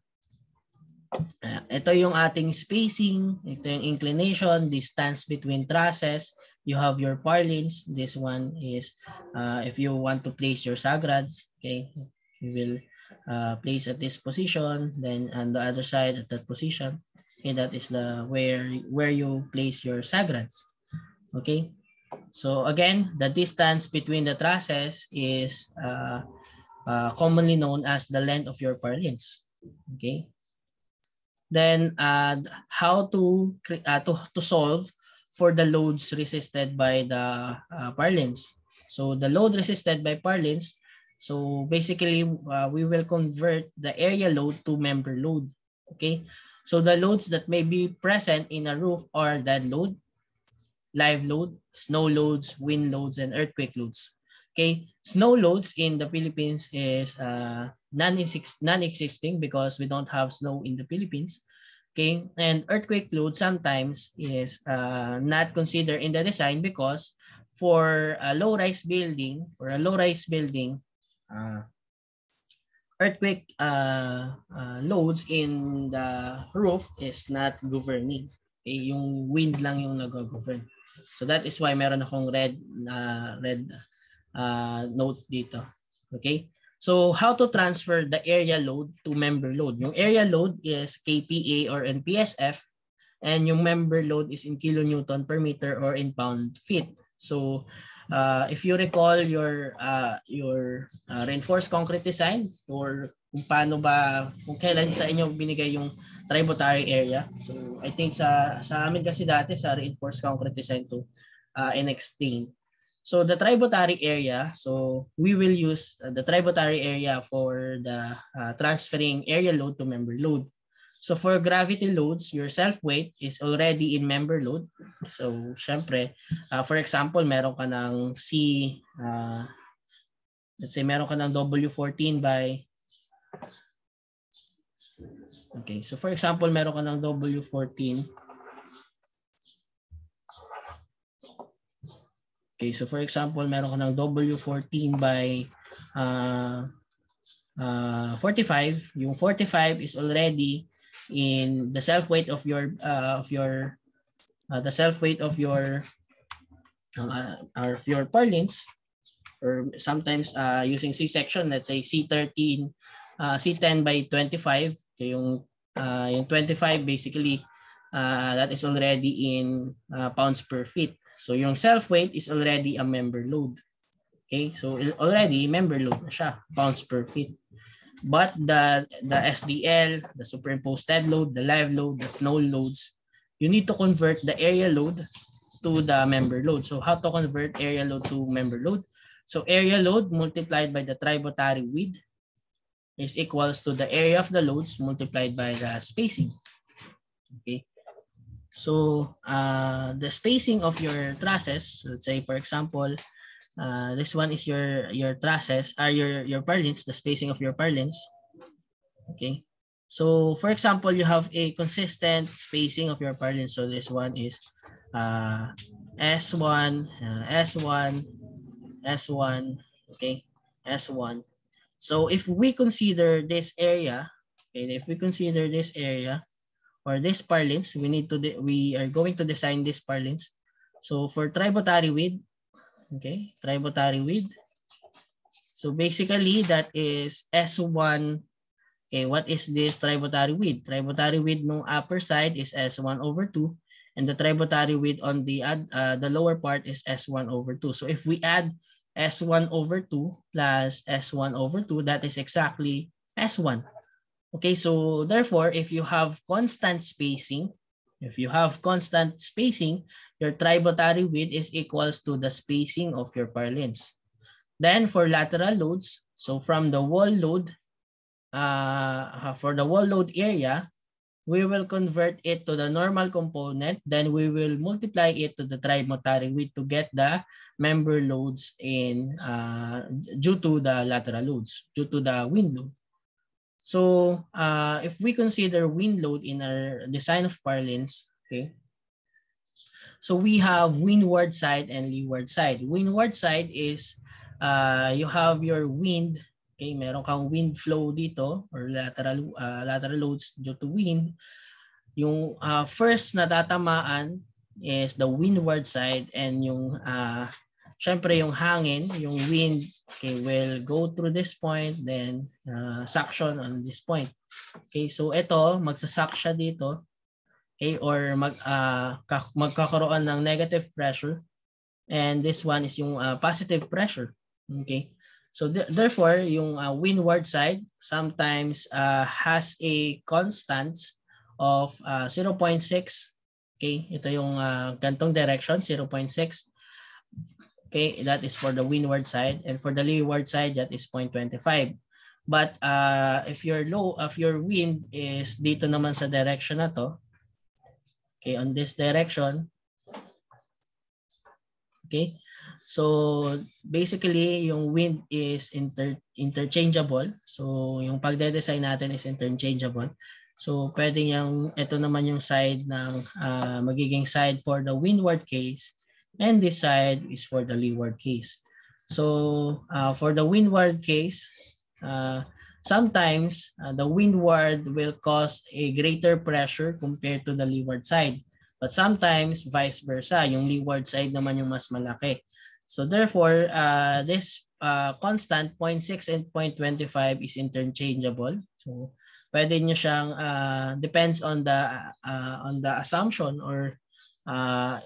ito yung ating spacing, ito yung inclination, distance between trusses. You have your purlins. This one is if you want to place your sagrads, okay, you will place at this position, then on the other side at that position. Okay, that is the where you place your sagrants. Okay, so again, the distance between the trusses is commonly known as the length of your purlins. Okay, then how to solve for the loads resisted by the purlins. So the load resisted by purlins, so basically we will convert the area load to member load. Okay, so the loads that may be present in a roof are dead load, live load, snow loads, wind loads, and earthquake loads. Okay, snow loads in the Philippines is non-existing because we don't have snow in the Philippines. Okay, and earthquake load sometimes is not considered in the design because for a low-rise building, earthquake loads in the roof is not governing. Okay, yung wind lang yung nag-govern. So that is why meron akong red note dito. Okay? So how to transfer the area load to member load? Yung area load is KPA or NPSF, and yung member load is in kilonewton per meter or in pound feet. So if you recall your reinforced concrete design, or kung paano ba, kung kailan sa inyo binigay yung tributary area. So I think sa amin kasi dati sa reinforced concrete design to and-explain. So the tributary area, so we will use the tributary area for the transferring area load to member load. So for gravity loads, your self-weight is already in member load. So syempre, for example, meron ka ng let's say meron ka ng W14 by, okay, so for example, meron ka ng W14. Okay, so for example, meron ka ng W14 by 45. Yung 45 is already in the self-weight of your purlins, or sometimes using C-section, let's say C10 by 25. Yung 25 basically that is already in pounds per feet. So yung self-weight is already a member load. Okay, so already member load na siya, pounds per feet. But the SDL, the superimposed dead load, the live load, the snow loads, you need to convert the area load to the member load. So how to convert area load to member load? So area load multiplied by the tributary width is equals to the area of the loads multiplied by the spacing. Okay. So the spacing of your trusses, let's say for example, this one is your trusses, your purlins, the spacing of your purlins. Okay. So for example, you have a consistent spacing of your purlins. So this one is S1, S1, okay, S1. So if we consider this area, or this purlins, we are going to design this purlins. So for tributary width, okay, tributary width. So basically that is S1. Okay, what is this tributary width? Tributary width ng upper side is S1 over 2, and the tributary width on the lower part is S1 over 2. So if we add S1 over 2 plus S1 over 2, that is exactly S1. Okay, so therefore, if you have constant spacing, your tributary width is equals to the spacing of your purlins. Then for lateral loads, so from the wall load, for the wall load area, we will convert it to the normal component. Then we will multiply it to the tributary width to get the member loads in due to the lateral loads, due to the wind load. So if we consider wind load in our design of purlins, okay, so we have windward side and leeward side. Windward side is you have your wind, okay, meron kang wind flow dito or lateral loads due to wind. Yung first na tatamaan is the windward side, and yung syempre yung hangin, yung wind, okay, will go through this point, then suction on this point. Okay, so ito, magsasak siya dito, okay, or magkakaroon ng negative pressure, and this one is yung positive pressure. Okay, so therefore, yung windward side sometimes has a constant of 0.6. Okay, ito yung gantong direction, 0.6. Okay, that is for the windward side, and for the leeward side, that is 0.25. But if your wind is dito naman sa direction na to, okay, on this direction, okay, so basically yung wind is interchangeable. So yung pagde-design natin is interchangeable. So pwede yung ito naman yung side ng magiging side for the windward case, and this side is for the leeward case. So for the windward case, sometimes the windward will cause a greater pressure compared to the leeward side. But sometimes vice versa, yung leeward side naman yung mas malaki. So therefore, this constant 0.6 and 0.25 is interchangeable. So pwede nyo siyang depends on the assumption or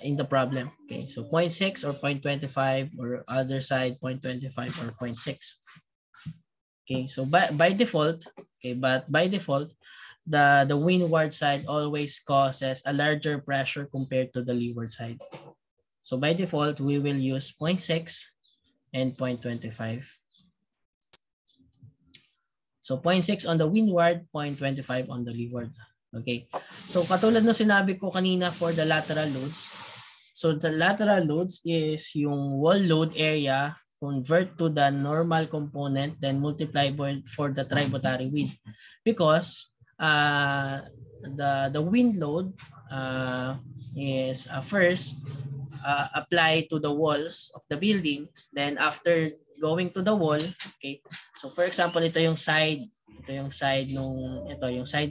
in the problem. Okay, so 0.6 or 0.25, or other side 0.25 or 0.6. Okay, so by default, the windward side always causes a larger pressure compared to the leeward side. So by default, we will use 0.6 and 0.25. So 0.6 on the windward, 0.25 on the leeward. Okay. So katulad ng sinabi ko kanina for the lateral loads. So the lateral loads is yung wall load area convert to the normal component, then multiply for the tributary wind. Because the wind load is first apply to the walls of the building, then after going to the wall, okay, so for example ito yung side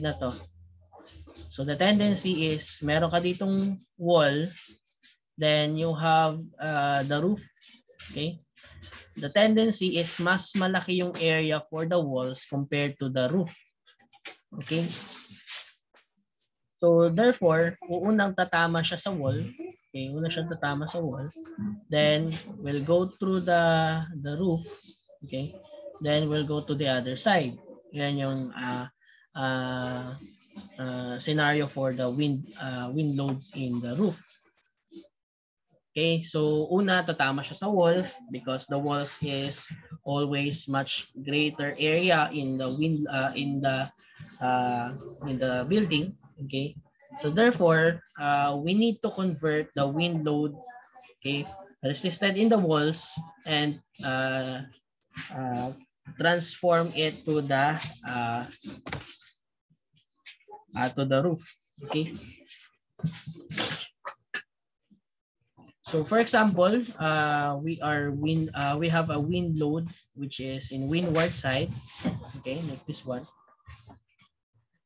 na to. So the tendency is meron ka ditong wall, then you have the roof. Okay, the tendency is mas malaki yung area for the walls compared to the roof. Okay, so therefore unang tatama siya sa wall. Okay, una siyang tatama sa wall, then we'll go through the roof. Okay, then we'll go to the other side. Yan yung scenario for the wind loads in the roof. Okay, so una tatama siya sa walls because the walls is always much greater area in the wind in the building. Okay, so therefore we need to convert the wind load, okay, resisted in the walls, and transform it to the roof. Okay, so for example, we have a wind load which is in windward side. Okay, like this one.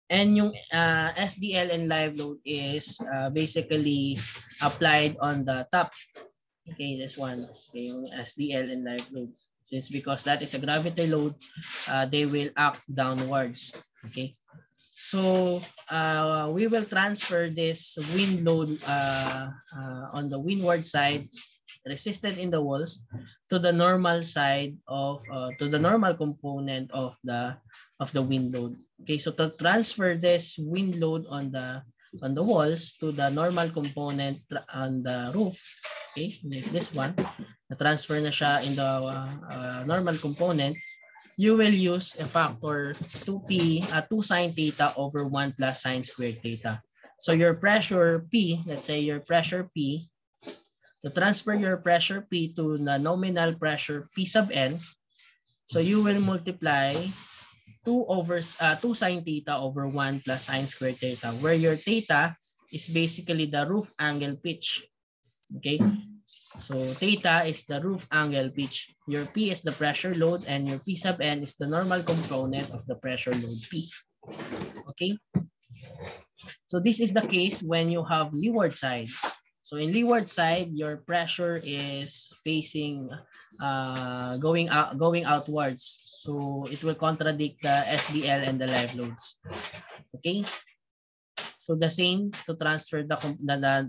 And yung SDL and live load is basically applied on the top. Okay, this one. Okay, yung SDL and live load. Since because that is a gravity load, they will act downwards. Okay. So we will transfer this wind load on the windward side, resisted in the walls, to the normal side of to the normal component of the wind load. Okay, so to transfer this wind load on the walls to the normal component on the roof, okay, like this one, na-transfer na siya in the normal component, you will use a factor 2 sine theta over 1 plus sine squared theta. So your pressure P, let's say your pressure P, to transfer your pressure P to the nominal pressure P sub n, so you will multiply 2 sine theta over 1 plus sine squared theta, where your theta is basically the roof angle pitch. Okay, so theta is the roof angle pitch. Your P is the pressure load, and your P sub n is the normal component of the pressure load P. Okay, so this is the case when you have leeward side. So in leeward side, your pressure is facing going outwards. So it will contradict the SDL and the live loads. Okay. So the same to transfer the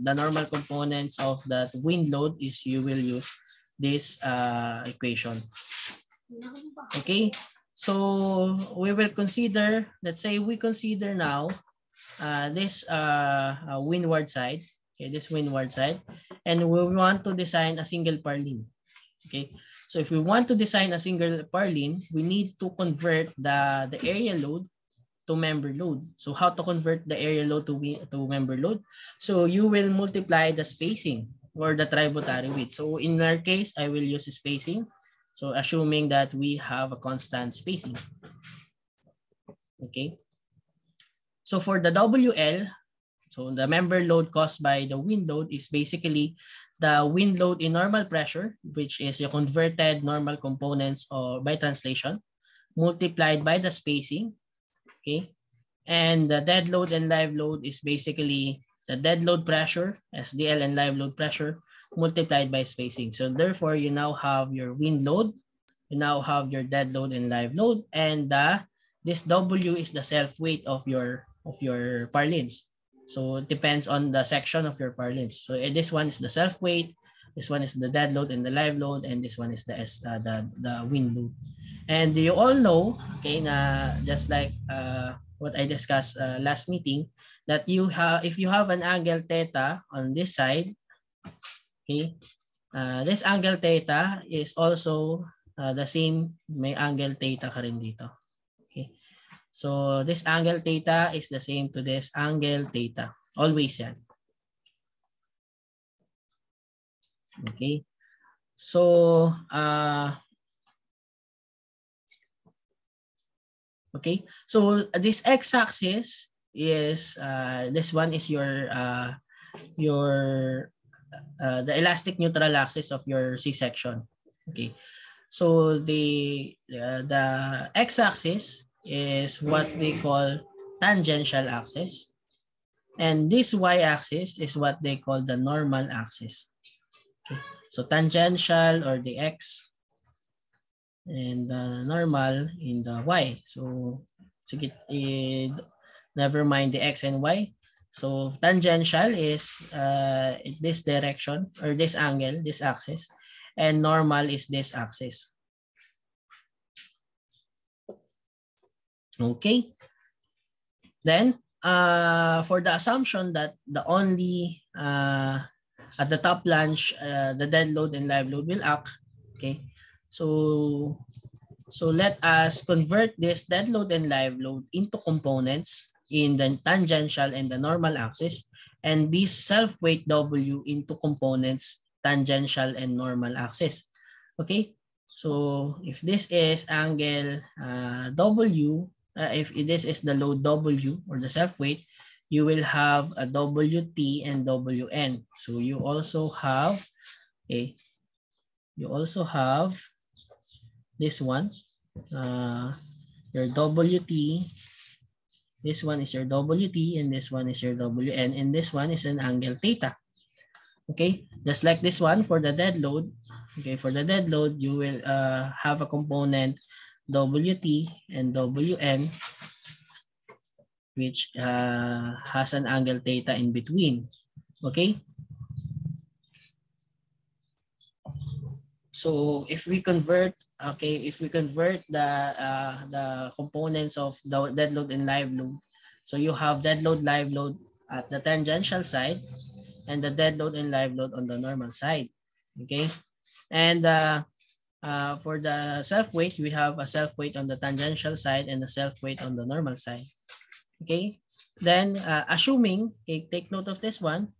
normal components of that wind load is you will use this equation. Okay. So we will consider, let's say we consider now this windward side. Okay, this windward side, and we want to design a single purlin. Okay, so if we want to design a single purlin, we need to convert the area load to member load. So how to convert the area load to member load? So you will multiply the spacing or the tributary width. So in our case, I will use spacing. So assuming that we have a constant spacing. Okay. So for the WL, so the member load caused by the wind load is basically the wind load in normal pressure, which is your converted normal components or by translation, multiplied by the spacing. Okay. And the dead load and live load is basically the dead load pressure, SDL, and live load pressure multiplied by spacing. So therefore, you now have your wind load, you now have your dead load and live load, and this W is the self weight of your purlins. So it depends on the section of your purlins. So this one is the self weight, this one is the dead load and the live load, and this one is the wind load. And you all know, okay, na just like what I discussed last meeting, that you have, if you have an angle theta on this side, okay, this angle theta is also the same, may angle theta ka rin dito. Okay, so this angle theta is the same to this angle theta. Always yan. Okay, so okay, so this x-axis is this one is your the elastic neutral axis of your C-section. Okay, so the x-axis is what they call tangential axis, and this y-axis is what they call the normal axis. Okay, so tangential or the x, and normal in the y. So sige, never mind the x and y. So tangential is this direction or this angle, this axis, and normal is this axis. Okay. Then for the assumption that the only at the top flange the dead load and live load will act. Okay. So let us convert this dead load and live load into components in the tangential and the normal axis, and this self-weight W into components tangential and normal axis. Okay, so if this is angle W, if this is the load W or the self-weight, you will have a WT and WN. So you also have this one, your WT, this one is your WT, and this one is your WN, and this one is an angle theta. Okay, just like this one for the dead load. Okay, for the dead load, you will have a component WT and WN, which has an angle theta in between. Okay. So if we convert, the components of the dead load and live load, so you have dead load, live load at the tangential side, and the dead load and live load on the normal side. Okay, and for the self weight, we have a self weight on the tangential side and a self weight on the normal side. Okay, then assuming, okay, take note of this one.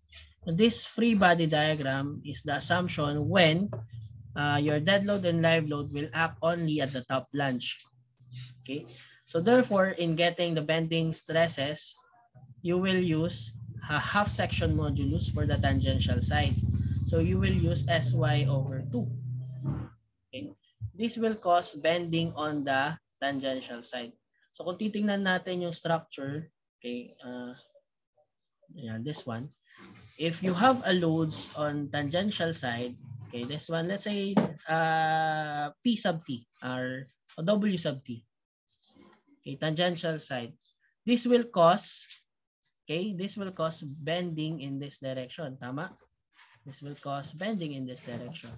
This free body diagram is the assumption when your dead load and live load will act only at the top flange. Okay, so therefore, in getting the bending stresses, you will use a half section modulus for the tangential side. So you will use SY over 2. Okay, this will cause bending on the tangential side. So kung titingnan natin yung structure, okay, yeah, this one. if you have a loads on tangential side, okay, this one, let's say P sub T or W sub T. Okay, tangential side. This will cause, okay, this will cause bending in this direction. Tama? This will cause bending in this direction.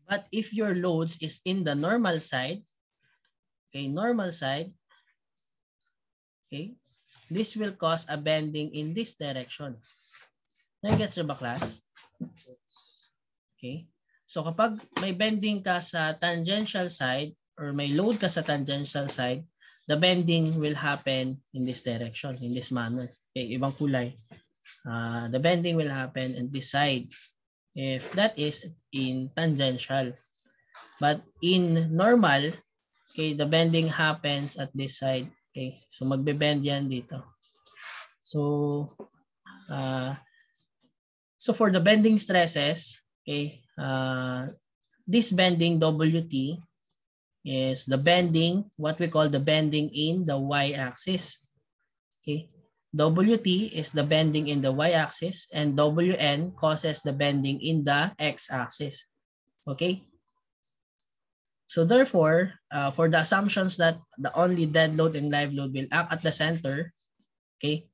But if your loads is in the normal side, okay, normal side, okay, this will cause a bending in this direction. Nagets nyo ba, class? Okay. So kapag may bending ka sa tangential side or may load ka sa tangential side, the bending will happen in this direction, in this manner. Okay, ibang kulay. The bending will happen in this side if that is in tangential. But in normal, okay, the bending happens at this side. Okay, so magbe-bend yan dito. So, so for the bending stresses, okay, this bending WT is the bending, what we call the bending in the y-axis. Okay, WT is the bending in the y-axis and WN causes the bending in the x-axis. Okay. So therefore, for the assumptions that the only dead load and live load will act at the center, okay.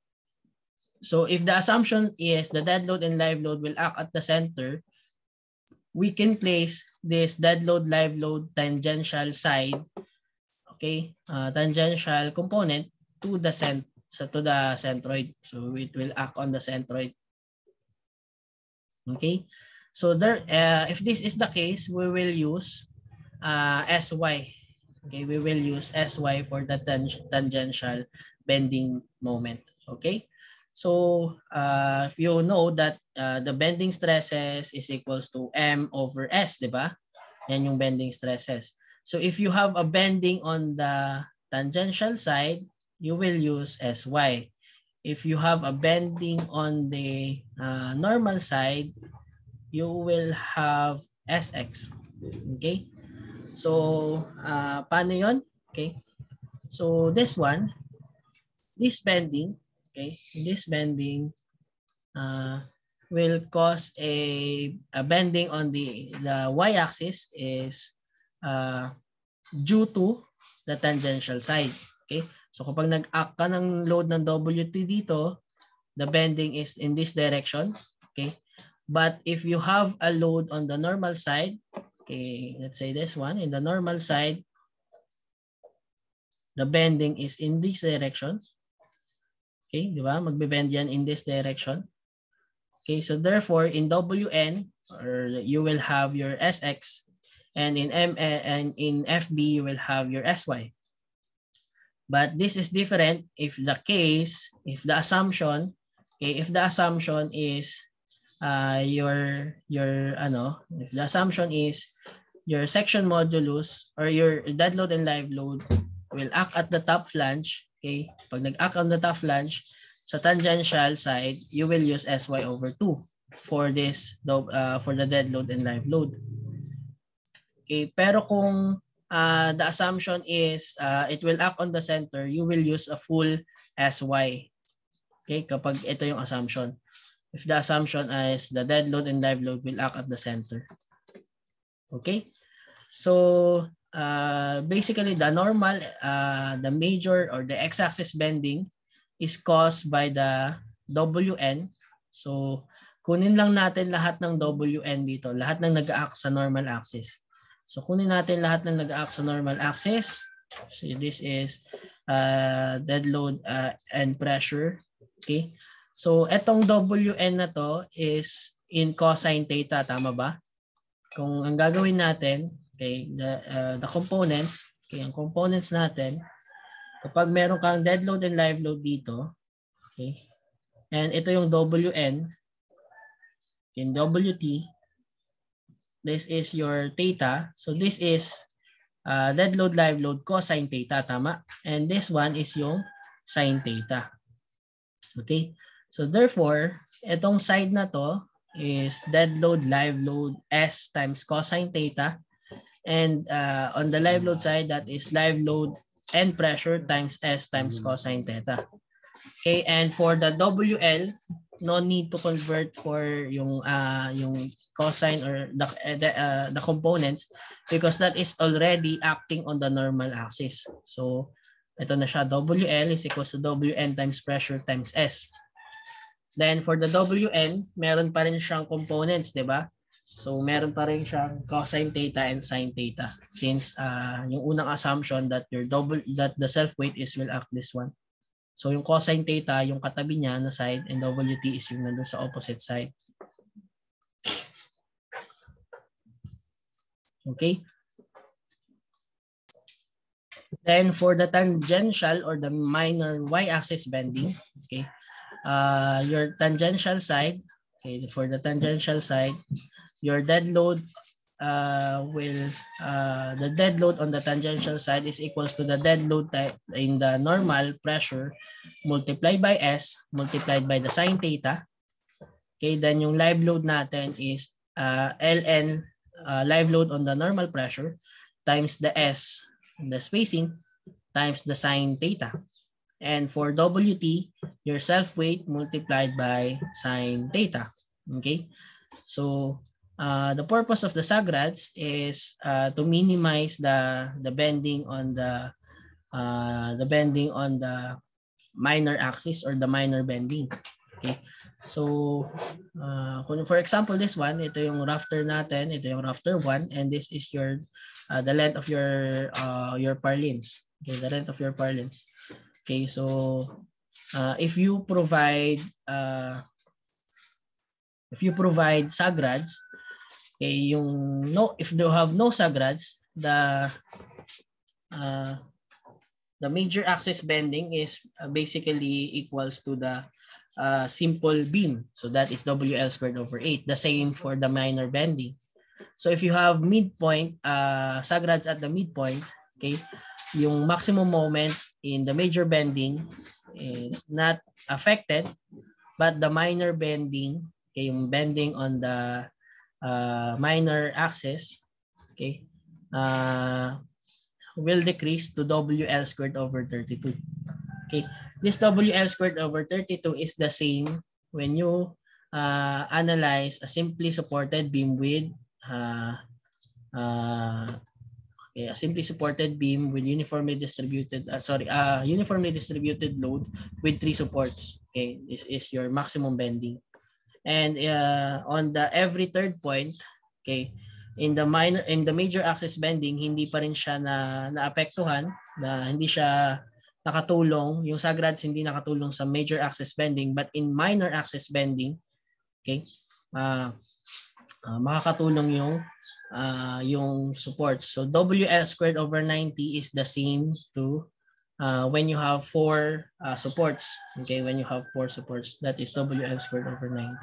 So if the assumption is the dead load and live load will act at the center, we can place this dead load, live load, tangential side, okay, tangential component to the centroid. So it will act on the centroid. Okay. So there, if this is the case, we will use SY. Okay, we will use SY for the tangential bending moment. Okay. So if you know that the bending stresses is equals to M over S, di ba? Yan yung bending stresses. So if you have a bending on the tangential side, you will use SY. If you have a bending on the normal side, you will have SX. Okay? So, paano yun? Okay? So, this one, this bending, okay, this bending will cause a bending on the y-axis is due to the tangential side. Okay? So kapag nag-act ka ng load ng WT dito, the bending is in this direction. Okay? But if you have a load on the normal side, okay, let's say this one, in the normal side, the bending is in this direction. Okay, di ba? Magbe-bend yan in this direction. Okay, so therefore in WN, or you will have your SX, and in M and in FB you will have your SY. But this is different if the case, if the assumption, okay, if the assumption is if the assumption is your section modulus or your dead load and live load will act at the top flange, okay? Pag nag-act on the top flange, sa tangential side, you will use SY over 2 for this for the dead load and live load. Okay, pero kung the assumption is it will act on the center, you will use a full SY. Okay, kapag ito yung assumption. If the assumption is the dead load and live load will act at the center. Okay? So, basically the normal, the major or the x-axis bending is caused by the WN. So, kunin lang natin lahat ng WN dito, lahat ng nag-act sa normal axis. So, kunin natin lahat ng nag-act sa normal axis. So, this is dead load and pressure. Okay? So, etong WN na to is in cosine theta. Tama ba? Kung ang gagawin natin, okay, the components, okay, ang components natin, kapag meron kang dead load and live load dito, okay, and ito yung WN, in WT, this is your theta. So, this is dead load, live load, cosine theta. Tama? And this one is yung sine theta. Okay? So therefore, itong side na to is dead load, live load, S times cosine theta. And on the live load side, that is live load and pressure times S times cosine theta. Okay, and for the WL, no need to convert for yung cosine or the components because that is already acting on the normal axis. So ito na siya, WL is equals to WN times pressure times S. Then for the WN, meron pa rin siyang components, di ba? So meron pa rin siyang cosine theta and sine theta since yung unang assumption that that the self weight is will act this one. So yung cosine theta, yung katabi niya na side, and WT is yung nandun sa opposite side. Okay. Then for the tangential or the minor y-axis bending, okay, your tangential side, okay, for the tangential side, your dead load the dead load on the tangential side is equals to the dead load in the normal pressure multiplied by S multiplied by the sine theta. Okay, then yung live load natin is ln live load on the normal pressure times the S, the spacing, times the sine theta. And for WT, your self weight multiplied by sine theta. Okay, so the purpose of the sagrads is to minimize the bending on the minor axis or the minor bending. Okay, so for example, this one, ito yung rafter natin, ito yung rafter 1, and this is your the length of your purlins. Okay, the length of your purlins. Okay, so if you provide sagrads, okay, if you have no sagrads, the major axis bending is basically equals to the simple beam. So that is WL squared over 8. The same for the minor bending. So if you have midpoint, sagrads at the midpoint, okay, yung maximum moment in the major bending is not affected, but the minor bending, okay, yung bending on the minor axis, okay, will decrease to WL squared over 32. Okay, this WL squared over 32 is the same when you analyze a simply supported beam with a simply supported beam with uniformly distributed load with 3 supports. Okay, this is your maximum bending. And on the every third point, okay, in the major axis bending, hindi pa rin siya naapektuhan, hindi siya nakatulong, yung sagrads hindi nakatulong sa major axis bending, but in minor axis bending, okay, makakatulong yung supports. So WL squared over 90 is the same to when you have 4 supports. Okay, when you have 4 supports, that is WL squared over 90.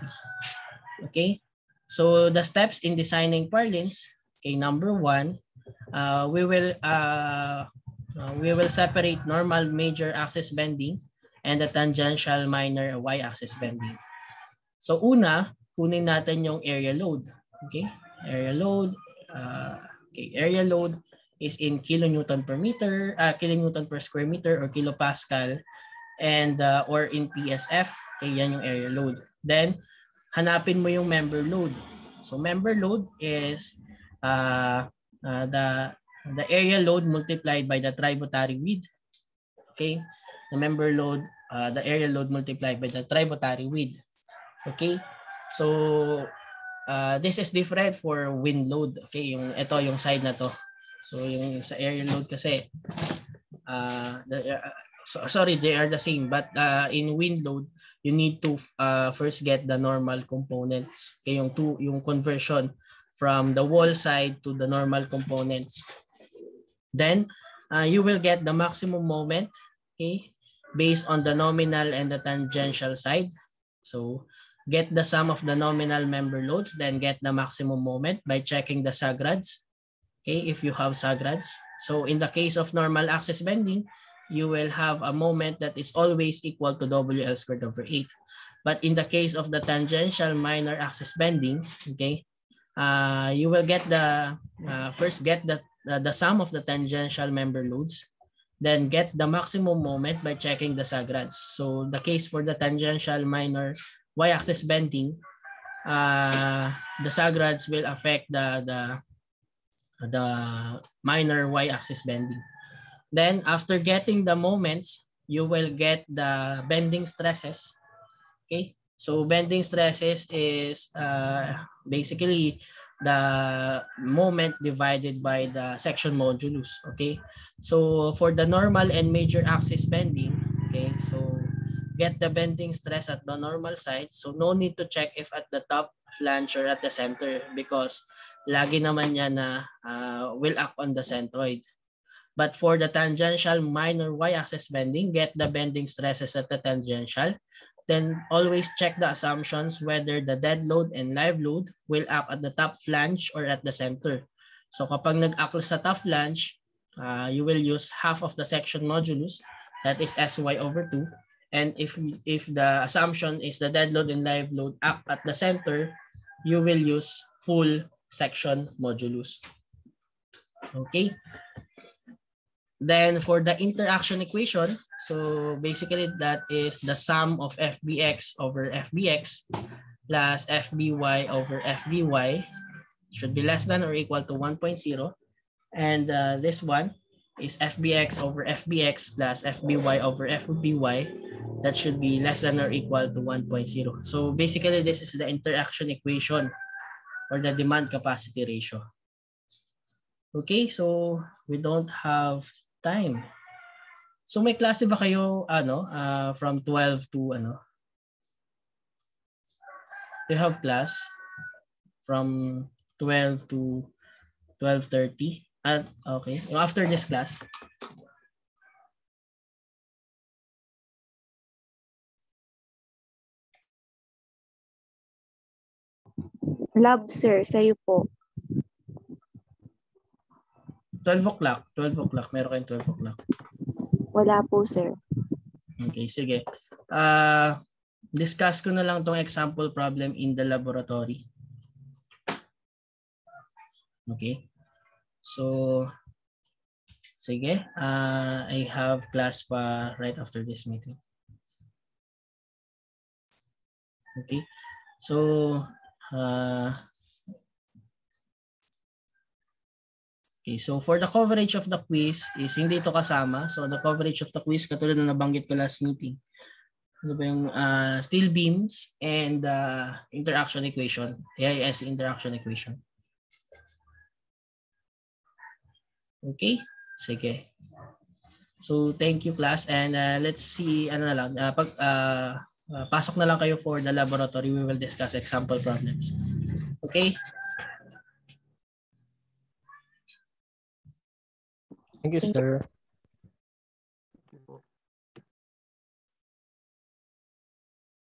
Okay, so the steps in designing purlins. Okay, number 1, we will separate normal major axis bending and the tangential minor y-axis bending. So una, kunin natin yung area load. Okay, area load. Area load is in kilonewton per meter, kilonewton per square meter or kilopascal, and or in PSF. Okay, yan yung area load. Then hanapin mo yung member load. So member load is the area load multiplied by the tributary width. Okay, the member load, the area load multiplied by the tributary width. Okay, so this is different for wind load. Okay, yung side na to. So yung sa area load kasi they are the same, but in wind load you need to first get the normal components. Okay, yung conversion from the wall side to the normal components. Then you will get the maximum moment, okay, based on the nominal and the tangential side. So get the sum of the nominal member loads, then get the maximum moment by checking the sagrads. Okay, if you have sagrads. So in the case of normal axis bending, you will have a moment that is always equal to WL squared over 8. But in the case of the tangential minor axis bending, okay, you will get first get the sum of the tangential member loads, Then get the maximum moment by checking the sagrads. So the case for the tangential minor y-axis bending, the sagrads will affect the minor y-axis bending. Then after getting the moments, you will get the bending stresses. Okay, so bending stresses is basically the moment divided by the section modulus. Okay, so for the normal and major axis bending, okay, so get the bending stress at the normal side. So no need to check if at the top flange or at the center, because lagi naman yan na will act on the centroid. But for the tangential minor y-axis bending, get the bending stresses at the tangential. Then always check the assumptions whether the dead load and live load will act at the top flange or at the center. So kapag nag-act sa top flange, you will use half of the section modulus, that is SY over 2. And if the assumption is the dead load and live load act at the center, you will use full section modulus. Okay. Then for the interaction equation, so basically that is the sum of FBX over FBX plus FBY over FBY should be less than or equal to 1.0. And this one is FBX over FBX plus FBY over FBY. That should be less than or equal to 1.0. So basically this is the interaction equation or the demand capacity ratio. Okay, so we don't have time. So may klase ba kayo from 12 to ano? Do you have class from 12 to 12:30? Okay. After this class. Lab, sir. Sa'yo po. 12 o'clock. 12 o'clock. Meron kayong 12 o'clock. Wala po, sir. Okay, sige. Discuss ko na lang tong example problem in the laboratory. Okay. So, sige. I have class pa right after this meeting. Okay. So, okay, so for the coverage of the quiz is hindi ito kasama. So the coverage of the quiz, katulad na nabanggit ko last meeting. Ano ba yung steel beams and interaction equation, AIS interaction equation. Okay, sige. So thank you class, and let's see ano na lang, pasok na lang kayo for the laboratory. We will discuss example problems. Okay? Thank you, sir.